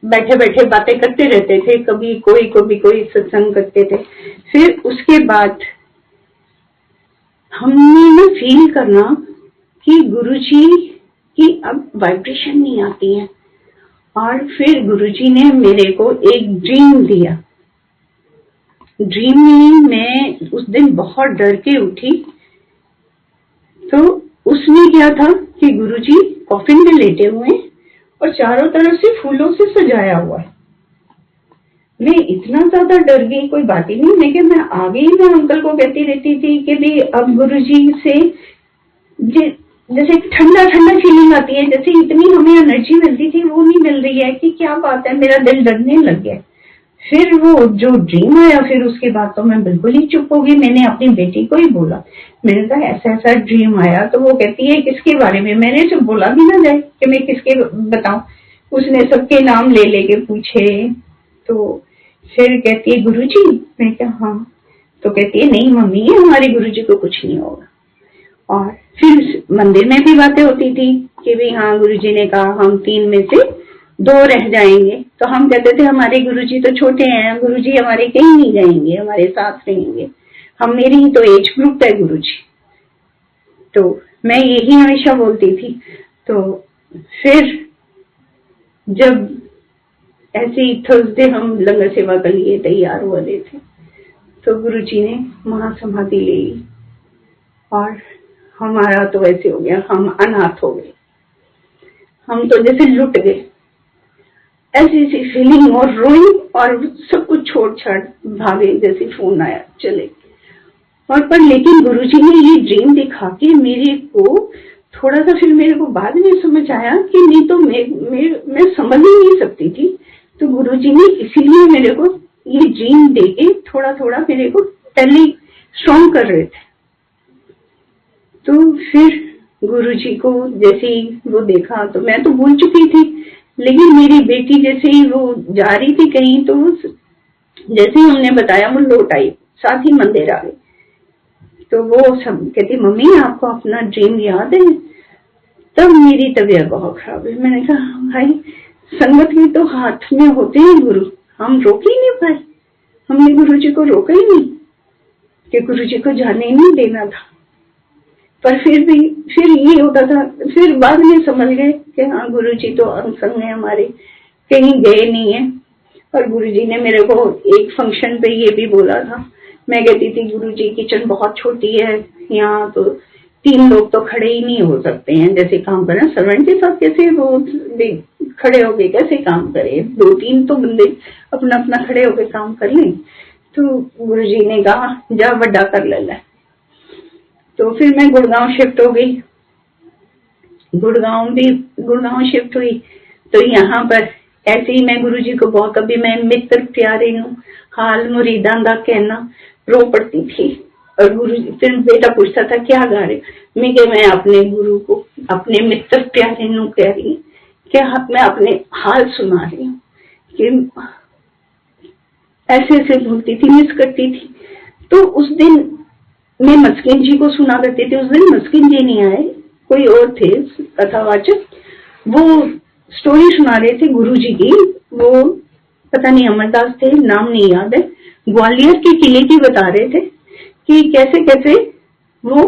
बैठे बैठे बातें करते रहते थे, कभी कोई सत्संग करते थे। फिर उसके बाद हमने ना फील करना कि गुरुजी की अब वाइब्रेशन नहीं आती है। और फिर गुरुजी ने मेरे को एक ड्रीम दिया। ड्रीम में मैं उस दिन बहुत डर के उठी। तो उसमें क्या था कि गुरुजी कॉफिन में लेटे हुए हैं और चारों तरफ से फूलों से सजाया हुआ है। मैं इतना ज्यादा डर गई, कोई बात ही नहीं। लेकिन मैं आगे ही मैं अंकल को कहती रहती थी कि भाई अब गुरुजी से जैसे ठंडा ठंडा फीलिंग आती है, जैसे इतनी हमें एनर्जी मिलती थी वो नहीं मिल रही है, कि क्या बात है, मेरा दिल डरने लग गया। फिर वो जो ड्रीम आया, फिर उसके बाद तो मैं बिल्कुल ही चुप हो गई। मैंने अपनी बेटी को ही बोला, मैंने कहा ऐसा ऐसा ड्रीम आया। तो वो कहती है किसके बारे में, मैंने तो बोला भी ना जाए कि मैं किसके बताऊं। उसने सबके नाम ले लेके पूछे। तो फिर कहती है गुरुजी, मैं क्या हाँ। तो कहती है नहीं मम्मी हमारे गुरुजी को कुछ नहीं होगा। और फिर मंदिर में भी बातें होती थी कि भाई हाँ गुरुजी ने कहा हम 3 में से 2 रह जाएंगे। तो हम कहते थे हमारे गुरुजी तो छोटे हैं, गुरुजी हमारे कहीं नहीं जाएंगे, हमारे साथ रहेंगे, हम मेरी ही तो एज ग्रुप है गुरुजी। तो मैं यही हमेशा बोलती थी। तो फिर जब ऐसे ही थर्सडे हम लंगर सेवा के लिए तैयार हुए थे, तो गुरुजी ने महासमाधि ले ली और हमारा तो ऐसे हो गया, हम अनाथ हो गए, हम तो जैसे लुट गए, ऐसी सी फीलिंग, और रोई और सब कुछ छोड़ छाड़ भागे, जैसे फोन आया चले। और पर लेकिन गुरुजी ने ये ड्रीम दिखा के मेरे को थोड़ा सा, फिर मेरे को बाद में समझ आया कि नहीं तो मैं समझ ही नहीं सकती थी, तो गुरुजी ने इसीलिए मेरे को ये ड्रीम देके थोड़ा थोड़ा मेरे को पहले स्ट्रॉन्ग कर रहे थे। तो फिर गुरुजी को जैसे ही वो देखा, तो मैं तो भूल चुकी थी, लेकिन मेरी बेटी जैसे ही वो जा रही थी कहीं, तो जैसे ही हमने बताया वो लौट आई, साथ ही मंदिर आ गई। तो वो सब कहती, मम्मी आपको अपना ड्रीम याद है? तब मेरी तबीयत बहुत खराब है। मैंने कहा भाई, संगत के तो हाथ में होते हैं गुरु, हम रोक ही नहीं पाए, हमने गुरुजी को रोका ही नहीं कि गुरुजी को जाने ही नहीं देना था। पर फिर भी फिर ये होता था, फिर बाद में समझ गए कि हाँ गुरुजी तो संग है हमारे, कहीं गए नहीं है। और गुरुजी ने मेरे को एक फंक्शन पे ये भी बोला था, मैं कहती थी गुरुजी किचन बहुत छोटी है, यहाँ तो 3 लोग तो खड़े ही नहीं हो सकते हैं, जैसे काम करें सर्वेंट के साथ कैसे वो खड़े होके कैसे काम करे, 2-3 तो बंदे अपना अपना खड़े होके काम कर लें। तो गुरुजी ने कहा जा बड़ा कर ले। तो फिर मैं गुड़गांव शिफ्ट हो गई, गुड़गांव शिफ्ट हुई। तो यहाँ पर ऐसे ही मैं गुरुजी को बहुत, कभी मैं मित्र प्यारे हूँ हाल मुरीदां दा कहना रो पड़ती थी। और गुरुजी फिर बेटा पूछता था क्या गा रहे, मैं अपने गुरु को अपने मित्र प्यारे नु कह रही, क्या मैं अपने हाल सुना रही हूँ कि ऐसे ऐसे बोलती थी, मिस करती थी। तो उस दिन मैं मस्किन जी को सुना करती थी, उस दिन मस्किन जी नहीं आए, कोई और थे कथावाचक, वो स्टोरी सुना रहे थे गुरुजी की, वो पता नहीं अमरदास थे, नाम नहीं याद है, ग्वालियर के किले की बता रहे थे कि कैसे कैसे वो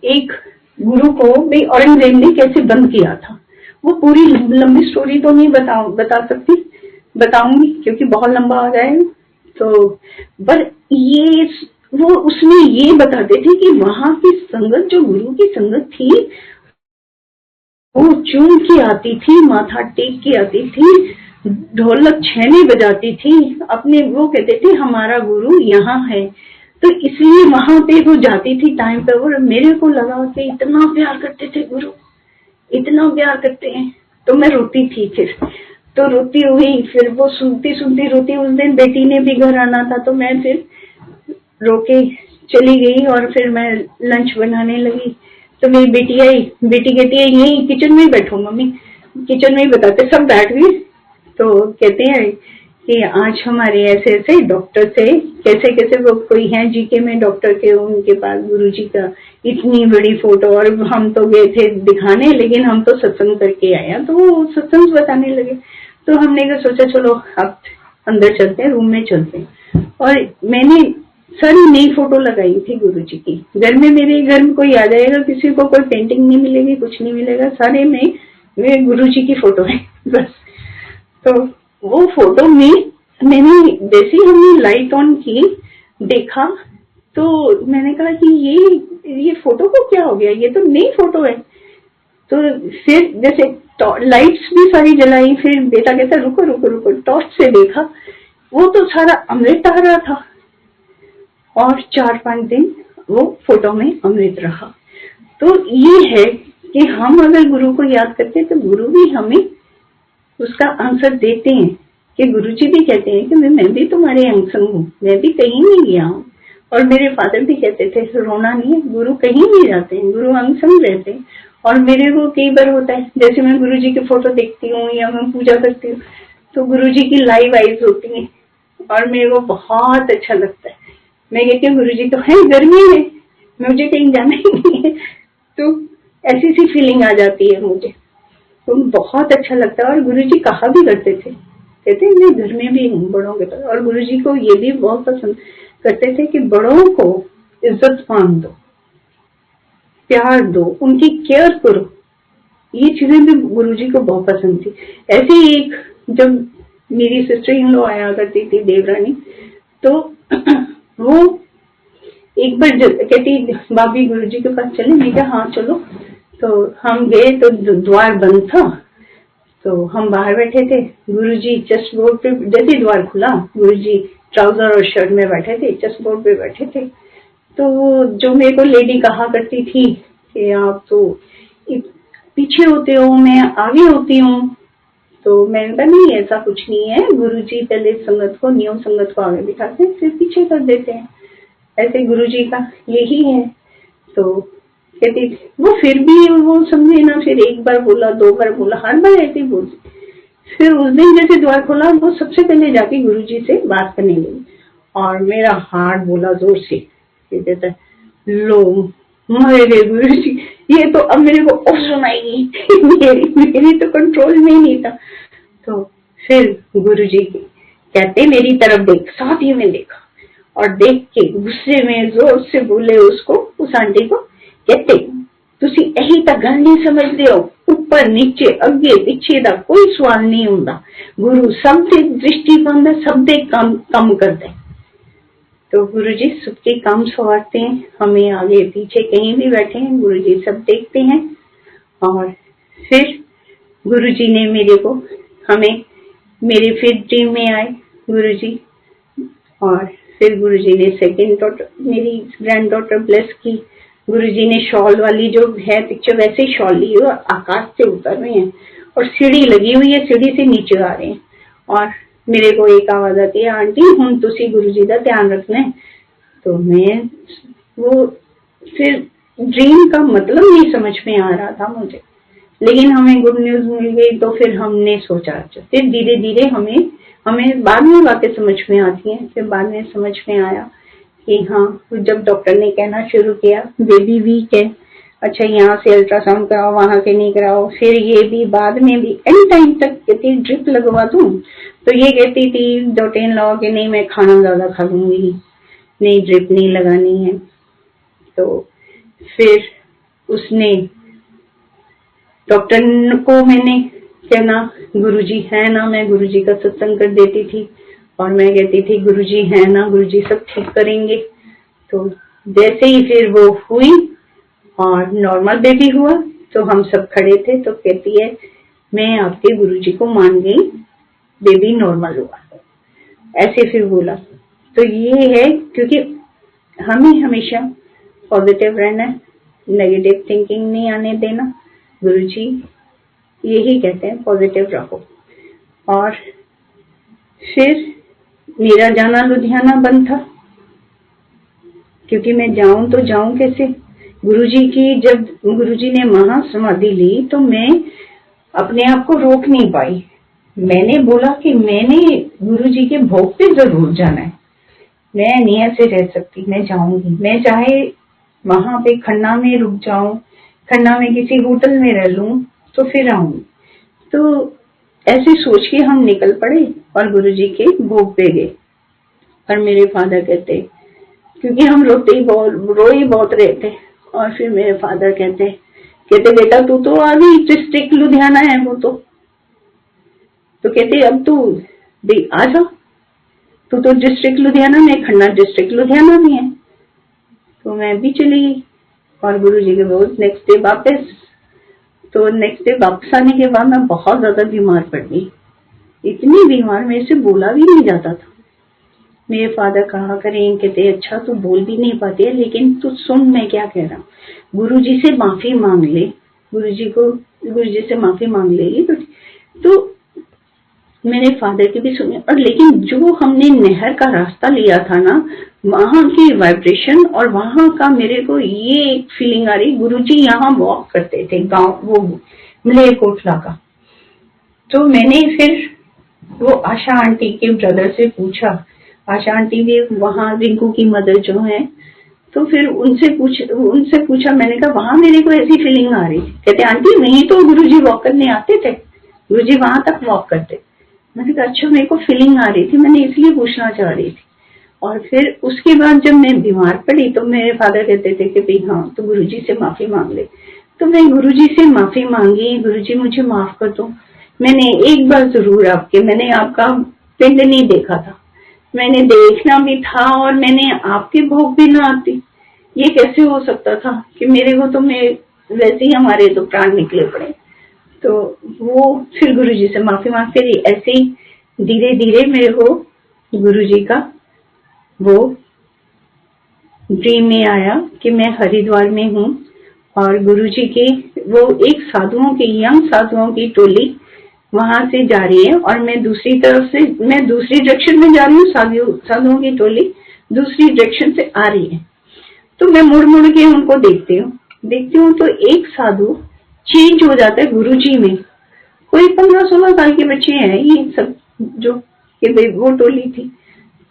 एक गुरु को भी औरंगजेब ने कैसे बंद किया था। वो पूरी लंबी स्टोरी तो नहीं बता सकती, बताऊंगी क्योंकि बहुत लंबा हो जाएगा। तो पर ये वो उसमें ये बताते थे कि वहां की संगत, जो गुरु की संगत थी, वो चूम के आती थी, माथा टेक के आती थी, ढोलक छेने बजाती थी, अपने वो कहते थे हमारा गुरु यहाँ है। तो इसलिए वहां पे वो जाती थी टाइम पे, और मेरे को लगा कि इतना प्यार करते थे गुरु, इतना प्यार करते हैं। तो मैं रोती थी, फिर तो रोती हुई, फिर वो सुनती सुनती रोती। उस दिन बेटी ने भी घर आना था, तो मैं फिर रोके चली गई और फिर मैं लंच बनाने लगी। तो मेरी बेटी आई, बेटी कहती है यही किचन में ही बैठो मम्मी, किचन में ही बताते, सब बैठ गए। तो कहते हैं कि आज हमारे ऐसे ऐसे डॉक्टर थे, कैसे कैसे वो कोई हैं जीके में डॉक्टर के, उनके पास गुरुजी का इतनी बड़ी फोटो, और हम तो गए थे दिखाने, लेकिन हम तो सत्संग करके आए। तो वो सत्संग बताने लगे। तो हमने सोचा चलो अब अंदर चलते हैं, रूम में चलते हैं। और मैंने सारी नई फोटो लगाई थी गुरुजी की। घर में, मेरे घर में कोई आ जाएगा, किसी को कोई पेंटिंग नहीं मिलेगी, कुछ नहीं मिलेगा, सारे में गुरुजी की फोटो है बस। तो वो फोटो में मैंने जैसे ही हमने लाइट ऑन की, देखा, तो मैंने कहा कि ये फोटो को क्या हो गया, ये तो नई फोटो है। तो फिर जैसे लाइट्स भी सारी जलाई, फिर बेटा कहता रुको रुको रुको, टॉर्च से देखा, वो तो सारा अमृत आ रहा था। और 4-5 दिन वो फोटो में अमृत रहा। तो ये है कि हम अगर गुरु को याद करते हैं तो गुरु भी हमें उसका आंसर देते हैं। कि गुरुजी भी कहते हैं कि मैं भी तुम्हारे अंग संग हूँ, मैं भी कहीं नहीं गया हूँ। और मेरे फादर भी कहते थे रोना नहीं है, गुरु कहीं नहीं जाते हैं, गुरु अंग संग रहते हैं। और मेरे को कई बार होता है, जैसे मैं गुरुजी की फोटो देखती हूँ या मैं पूजा करती हूँ, तो गुरुजी की लाइव आईज होती है और मेरे को बहुत अच्छा लगता है। मैं कहती हूँ गुरुजी तो है, गर्मी है, मुझे कहीं जाना ही नहीं है। तो ऐसी सी फीलिंग आ जाती है मुझे, तो बहुत अच्छा लगता है। और गुरुजी कहा भी करते थे, कहते हैं मैं घर में भी हूँ बड़ों के पास। और गुरुजी को ये भी बहुत पसंद करते थे कि बड़ों को इज्जत मान दो, प्यार दो, उनकी केयर करो। ये चीजें भी गुरुजी को बहुत पसंद थी। ऐसे ही एक जब मेरी सिस्टर इन लो आया करती थी देवरानी, तो वो एक बार कहती भाभी गुरुजी के पास चले, मैं क्या हाँ चलो। तो हम गए तो द्वार बंद था, तो हम बाहर बैठे थे। गुरुजी चेस्ट बोर्ड पे, जैसे द्वार खुला गुरुजी ट्राउजर और शर्ट में बैठे थे, चेस्ट बोर्ड पे बैठे थे। तो जो मेरे को लेडी कहा करती थी कि आप तो पीछे होते हो, मैं आगे होती हूँ, तो मैंने कहा नहीं ऐसा कुछ नहीं है, गुरुजी पहले संगत को, नियम संगत को आगे बिठाते हैं, फिर पीछे कर देते हैं, ऐसे गुरुजी का यही है। तो कहती थी वो, फिर भी वो समझे ना, फिर एक बार बोला, 2 बार बोला, हर बार ऐसे बोलती। फिर उस दिन जैसे द्वार खोला, वो सबसे पहले जाके गुरुजी से बात करने लगी और मेरा हार्ट बोला जोर से, कहता लो मरे गए गुरुजी, ये तो अब मेरे को और सुनाएगी। मेरी तो कंट्रोल में ही नहीं था। तो फिर गुरुजी कहते मेरी तरफ देख, साथ ही में देखा और देख के गुस्से में जोर से बोले उसको, उस आंटी को, कहते तुसी यही तक गल नहीं समझते हो, ऊपर नीचे अगे पिछे दा कोई सवाल नहीं होता, गुरु सब दे दृष्टि पांदा, सब दे काम करते। तो गुरुजी सबके काम सवारते हैं, हमें आगे पीछे कहीं भी बैठे हैं गुरुजी सब देखते हैं। और फिर गुरुजी ने मेरे को, हमें मेरे फिर ड्रीम में आए गुरुजी, और फिर गुरुजी ने सेकंड डॉटर, मेरी ग्रैंड डॉटर ब्लेस की। गुरुजी ने शॉल वाली जो है पिक्चर, वैसे ही शॉल ली और आकाश से उतर रहे हैं और सीढ़ी लगी हुई है, सीढ़ी से नीचे आ रहे हैं। और मेरे को एक आवाज आती है, आंटी हुण तुसी गुरुजी का ध्यान रखना है। तो मैं वो फिर ड्रीम का मतलब नहीं समझ में आ रहा था मुझे, लेकिन हमें गुड न्यूज मिल गई। तो फिर हमने सोचा, फिर धीरे धीरे हमें बाद में बातें समझ में आती हैं। फिर बाद में समझ में आया कि हाँ, जब डॉक्टर ने कहना शुरू किया बेबी वीक है, अच्छा यहाँ से अल्ट्रासाउंड कराओ, वहां के नहीं कराओ, फिर ये भी बाद में भी एंड टाइम तक कहती ड्रिप लगवा दूं, तो ये कहती थी डॉक्टर लॉ के नहीं मैं खाना ज्यादा खा लूंगी, नहीं ड्रिप नहीं लगानी है। तो फिर उसने डॉक्टर को मैंने कहना गुरुजी है ना, मैं गुरुजी का सत्संग कर देती थी और मैं कहती थी गुरुजी है ना, गुरुजी सब ठीक करेंगे। तो जैसे ही फिर वो हुई और नॉर्मल बेबी हुआ, तो हम सब खड़े थे, तो कहती है मैं आपके गुरुजी को मान गई, बेबी नॉर्मल हुआ, ऐसे फिर बोला। तो ये है, क्योंकि हमें हमेशा पॉजिटिव रहना है, नेगेटिव थिंकिंग नहीं आने देना। गुरुजी यही कहते हैं पॉजिटिव रहो। और फिर मेरा जाना लुधियाना बंद था, क्योंकि मैं जाऊं तो जाऊं कैसे। गुरुजी की, जब गुरुजी ने महासमाधि ली तो मैं अपने आप को रोक नहीं पाई। मैंने बोला कि मैंने गुरुजी के भोग पे जरूर जाना है, मैं नहीं ऐसे रह सकती, मैं जाऊंगी। मैं चाहे वहां पे खन्ना में रुक जाऊं, खन्ना में किसी होटल में रह लूं, तो फिर आऊंगी। तो ऐसे सोच के हम निकल पड़े और गुरुजी के भोग पे गए। और मेरे फादर कहते, क्योंकि हम रो ही बहुत रहे थे, और फिर मेरे फादर कहते बेटा तू तो आ गई, डिस्ट्रिक्ट लुधियाना है वो तो कहते अब तू आ जा, तू तो डिस्ट्रिक्ट लुधियाना में, खन्ना डिस्ट्रिक्ट लुधियाना में है। तो मैं भी चली गई और गुरुजी के भोग नेक्स्ट डे वापस। तो नेक्स्ट डे वापस आने के बाद मैं बहुत ज्यादा बीमार पड़ गई, इतनी बीमार मेरे से बोला भी नहीं जाता था। मेरे फादर कहा करें, कहते अच्छा तू बोल भी नहीं पाती है, लेकिन तू सुन मैं क्या कह रहा हूँ, गुरुजी से माफी मांग ले, गुरुजी से माफी मांग लेगी तो मैंने फादर की भी सुनी। और लेकिन जो हमने नहर का रास्ता लिया था ना, वहां की वाइब्रेशन और वहां का मेरे को ये एक फीलिंग आ रही, गुरुजी यहाँ वॉक करते थे, गांव वो मलेरकोटला का। तो मैंने फिर वो आशा आंटी के ब्रदर से पूछा, आशा आंटी भी वहां रिंकू की मदर जो है, तो फिर उनसे पूछा, मैंने कहा वहां मेरे को ऐसी फीलिंग आ रही थी। कहते आंटी नहीं तो गुरुजी वॉक करने आते थे, गुरुजी वहां तक वॉक करते। मैंने कहा अच्छा मेरे को फीलिंग आ रही थी, मैंने इसलिए पूछना चाह रही थी। और फिर उसके बाद जब मैं बीमार पड़ी तो मेरे फादर कहते थे कि भाई हाँ तो गुरुजी से माफी मांग ले। तो मैं गुरुजी से माफी मांगी, गुरुजी मुझे माफ कर दो, मैंने एक बार जरूर मैंने आपका पिंड नहीं देखा था, मैंने देखना भी था और मैंने आपके भोग भी ना आती, ये कैसे हो सकता था कि मेरे को तो वैसे ही हमारे तो प्राण निकले पड़े। तो वो फिर गुरुजी से माफी मांग, फिर ऐसे ही धीरे धीरे मेरे को गुरुजी का वो ड्रीम में आया कि मैं हरिद्वार में हूँ और गुरुजी के वो एक साधुओं की, यंग साधुओं की टोली वहां से जा रही है और मैं दूसरी तरफ से, मैं दूसरी डायरेक्शन में जा रही हूँ, साधुओं की टोली दूसरी डायरेक्शन से आ रही है। तो मैं मुड़ मुड़ के उनको देखती हूँ तो एक साधु चेंज हो जाता है गुरुजी में। कोई 15-16 साल के बच्चे हैं ये सब, जो वो टोली थी।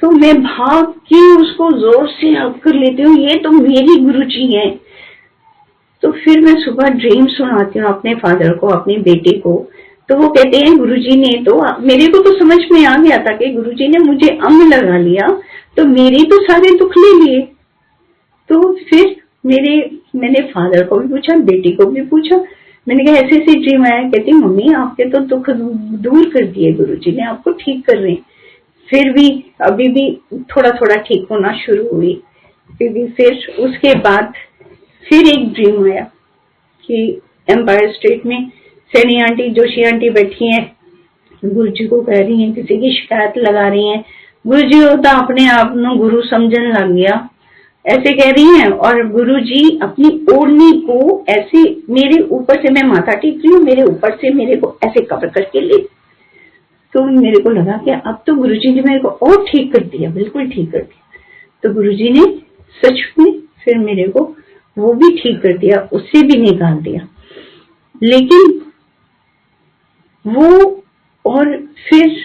तो मैं भाग के उसको जोर से हग कर लेती हूँ, ये तो मेरी गुरुजी है। तो फिर मैं सुबह ड्रीम सुनाती हूँ अपने फादर को, अपनी बेटी को। तो वो कहते हैं गुरुजी ने तो, मेरे को तो समझ में आ गया था कि गुरुजी ने मुझे अंग लगा लिया तो मेरे तो सारे दुख ले लिए। तो फिर मैंने फादर को भी पूछा, बेटी को भी पूछा, मैंने कहा ऐसे ऐसे ड्रीम आया। कहती मम्मी आपके तो दुख दूर कर दिए गुरुजी ने, आपको ठीक कर रहे हैं। फिर भी अभी भी थोड़ा थोड़ा ठीक होना शुरू हुई। फिर उसके बाद फिर एक ड्रीम आया कि एम्पायर स्टेट में सैनी आंटी, जोशी आंटी बैठी हैं, गुरुजी को कह रही हैं, किसी की शिकायत लगा रही हैं। गुरुजी होता अपने आप में गुरु समझने लग गया, ऐसे कह रही हैं। और गुरुजी अपनी ओढ़नी को ऐसे मेरे ऊपर से, मैं माथा टेक रही हूँ, मेरे ऊपर से मेरे को ऐसे कवर करके ले। तो मेरे को लगा कि अब तो गुरुजी ने मेरे को और ठीक कर दिया, बिल्कुल ठीक कर दिया। तो गुरुजी ने सच में फिर मेरे को वो भी ठीक कर दिया, उससे भी निकाल दिया। लेकिन वो, और फिर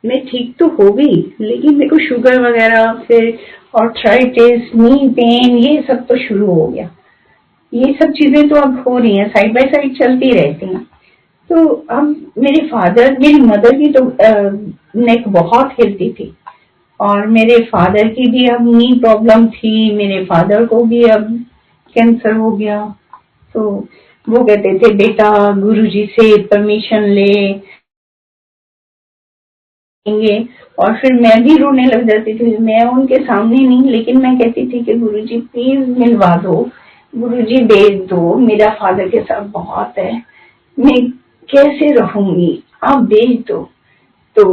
मैं ठीक तो हो गई, लेकिन मेरे को शुगर वगैरह, फिर आर्थराइटिस, नी पेन, ये सब तो शुरू हो गया। ये सब चीजें तो अब हो रही हैं, साइड बाय साइड चलती रहती हैं। तो अब मेरी मदर की तो नेक बहुत हिलती थी और मेरे फादर की भी अब नी प्रॉब्लम थी, मेरे फादर को भी अब कैंसर हो गया। तो वो कहते थे बेटा गुरुजी से परमिशन लेंगे, और फिर मैं भी रोने लग जाती थी। मैं उनके सामने नहीं, लेकिन मैं कहती थी कि गुरुजी प्लीज मिलवा दो, गुरुजी भेज दो, मेरा फादर के साथ बहुत है, मैं कैसे रहूंगी, आप भेज दो। तो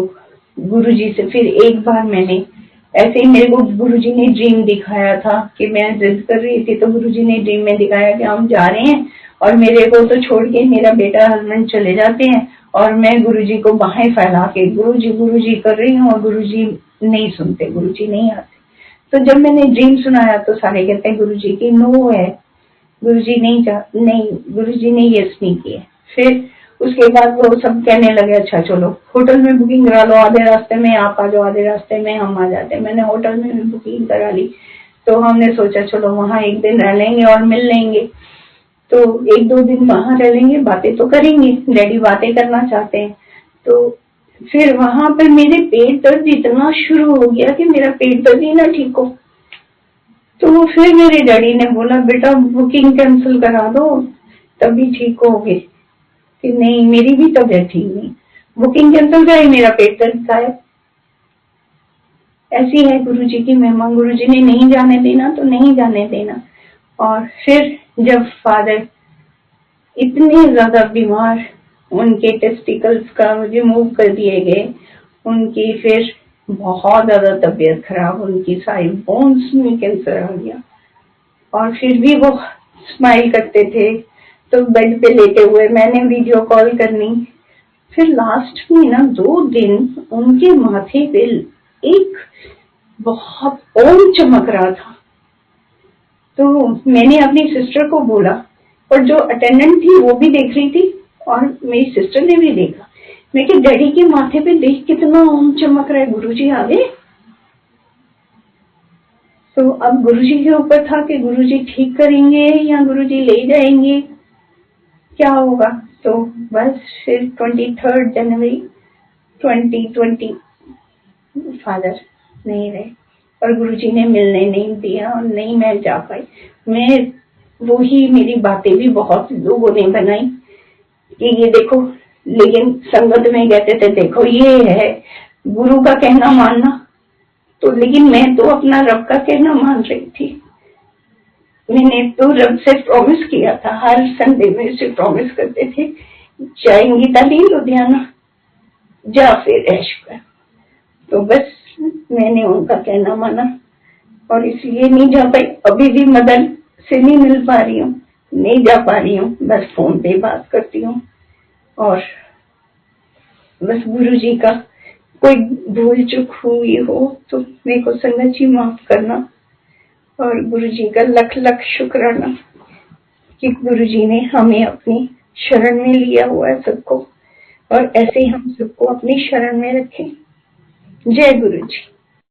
गुरुजी से फिर एक बार मैंने ऐसे ही, मेरे को गुरुजी ने ड्रीम दिखाया था कि मैं जिद कर रही थी, तो गुरुजी ने ड्रीम में दिखाया कि हम जा रहे हैं और मेरे को तो छोड़ के मेरा बेटा हस्बैंड चले जाते हैं और मैं गुरुजी को बाहें फैला के गुरुजी गुरुजी कर रही हूँ और गुरुजी नहीं सुनते, गुरुजी नहीं आते। तो जब मैंने ड्रीम सुनाया तो सारे कहते हैं गुरुजी की नो है, गुरुजी नहीं, गुरुजी ने यस नहीं किया। फिर उसके बाद वो सब कहने लगे अच्छा चलो होटल में बुकिंग करा लो, आधे रास्ते में आप आ जाओ, आधे रास्ते में हम आ जाते हैं। मैंने होटल में भी बुकिंग करा ली। तो हमने सोचा चलो वहां एक दिन रह लेंगे और मिल लेंगे। तो 1-2 दिन वहां रह लेंगे, बातें तो करेंगे, डैडी बातें करना चाहते हैं। तो फिर वहां पर मेरे पेट दर्द इतना शुरू हो गया कि मेरा पेट दर्द ही ना ठीक हो। तो फिर मेरे डैडी ने बोला बेटा बुकिंग कैंसिल करा दो तभी ठीक होगे। कि नहीं मेरी भी तबीयत ठीक नहीं, बुकिंग कैंसिल कराई, मेरा पेट दर्द गायब। ऐसी है गुरुजी की महिमा, गुरुजी ने नहीं जाने देना तो नहीं जाने देना। और फिर जब फादर इतने ज्यादा बीमार, उनके टेस्टिकल्स का रिमूव कर दिए गए, उनकी फिर बहुत ज्यादा तबीयत खराब, उनकी सारी बोन्स में कैंसर आ गया। और फिर भी वो स्माइल करते थे, तो बेड पे लेटे हुए मैंने वीडियो कॉल करनी। फिर लास्ट में ना 2 दिन उनके माथे पे एक बहुत ओम चमक रहा था। तो मैंने अपनी सिस्टर को बोला, और जो अटेंडेंट थी वो भी देख रही थी और मेरी सिस्टर ने भी देखा। मैं कि डैडी के माथे पे देख कितना ओम चमक रहा है, गुरुजी आ गए। तो अब गुरुजी के ऊपर था कि गुरुजी ठीक करेंगे या गुरुजी ले जाएंगे, क्या होगा। तो बस फिर 23 जनवरी 2020 फादर नहीं रहे और गुरुजी ने मिलने नहीं दिया और नहीं मैं जा पाई। मैं वो ही मेरी बातें भी बहुत लोगों ने बनाई कि ये देखो, लेकिन संगत में कहते थे देखो ये है गुरु का कहना मानना, तो लेकिन मैं तो अपना रब का कहना मान रही थी। मैंने तो रब से प्रॉमिस किया था, हर संडे में उसे प्रॉमिस करते थे, जाएंगी ताली लुधियाना जा फिर ऐश कर। तो बस मैंने उनका कहना माना और इसलिए नहीं जा पाई। अभी भी मदन से नहीं मिल पा रही हूँ, नहीं जा पा रही हूँ, बस फोन पे बात करती हूँ। और बस गुरु जी का कोई भूल चूक हुई हो तो मेरे को संगत जी माफ करना, और गुरु जी का लख लख शुक्राना कि गुरु जी ने हमें अपनी शरण में लिया हुआ है सबको, और ऐसे ही हम सबको अपनी शरण में रखें। जय गुरु जी।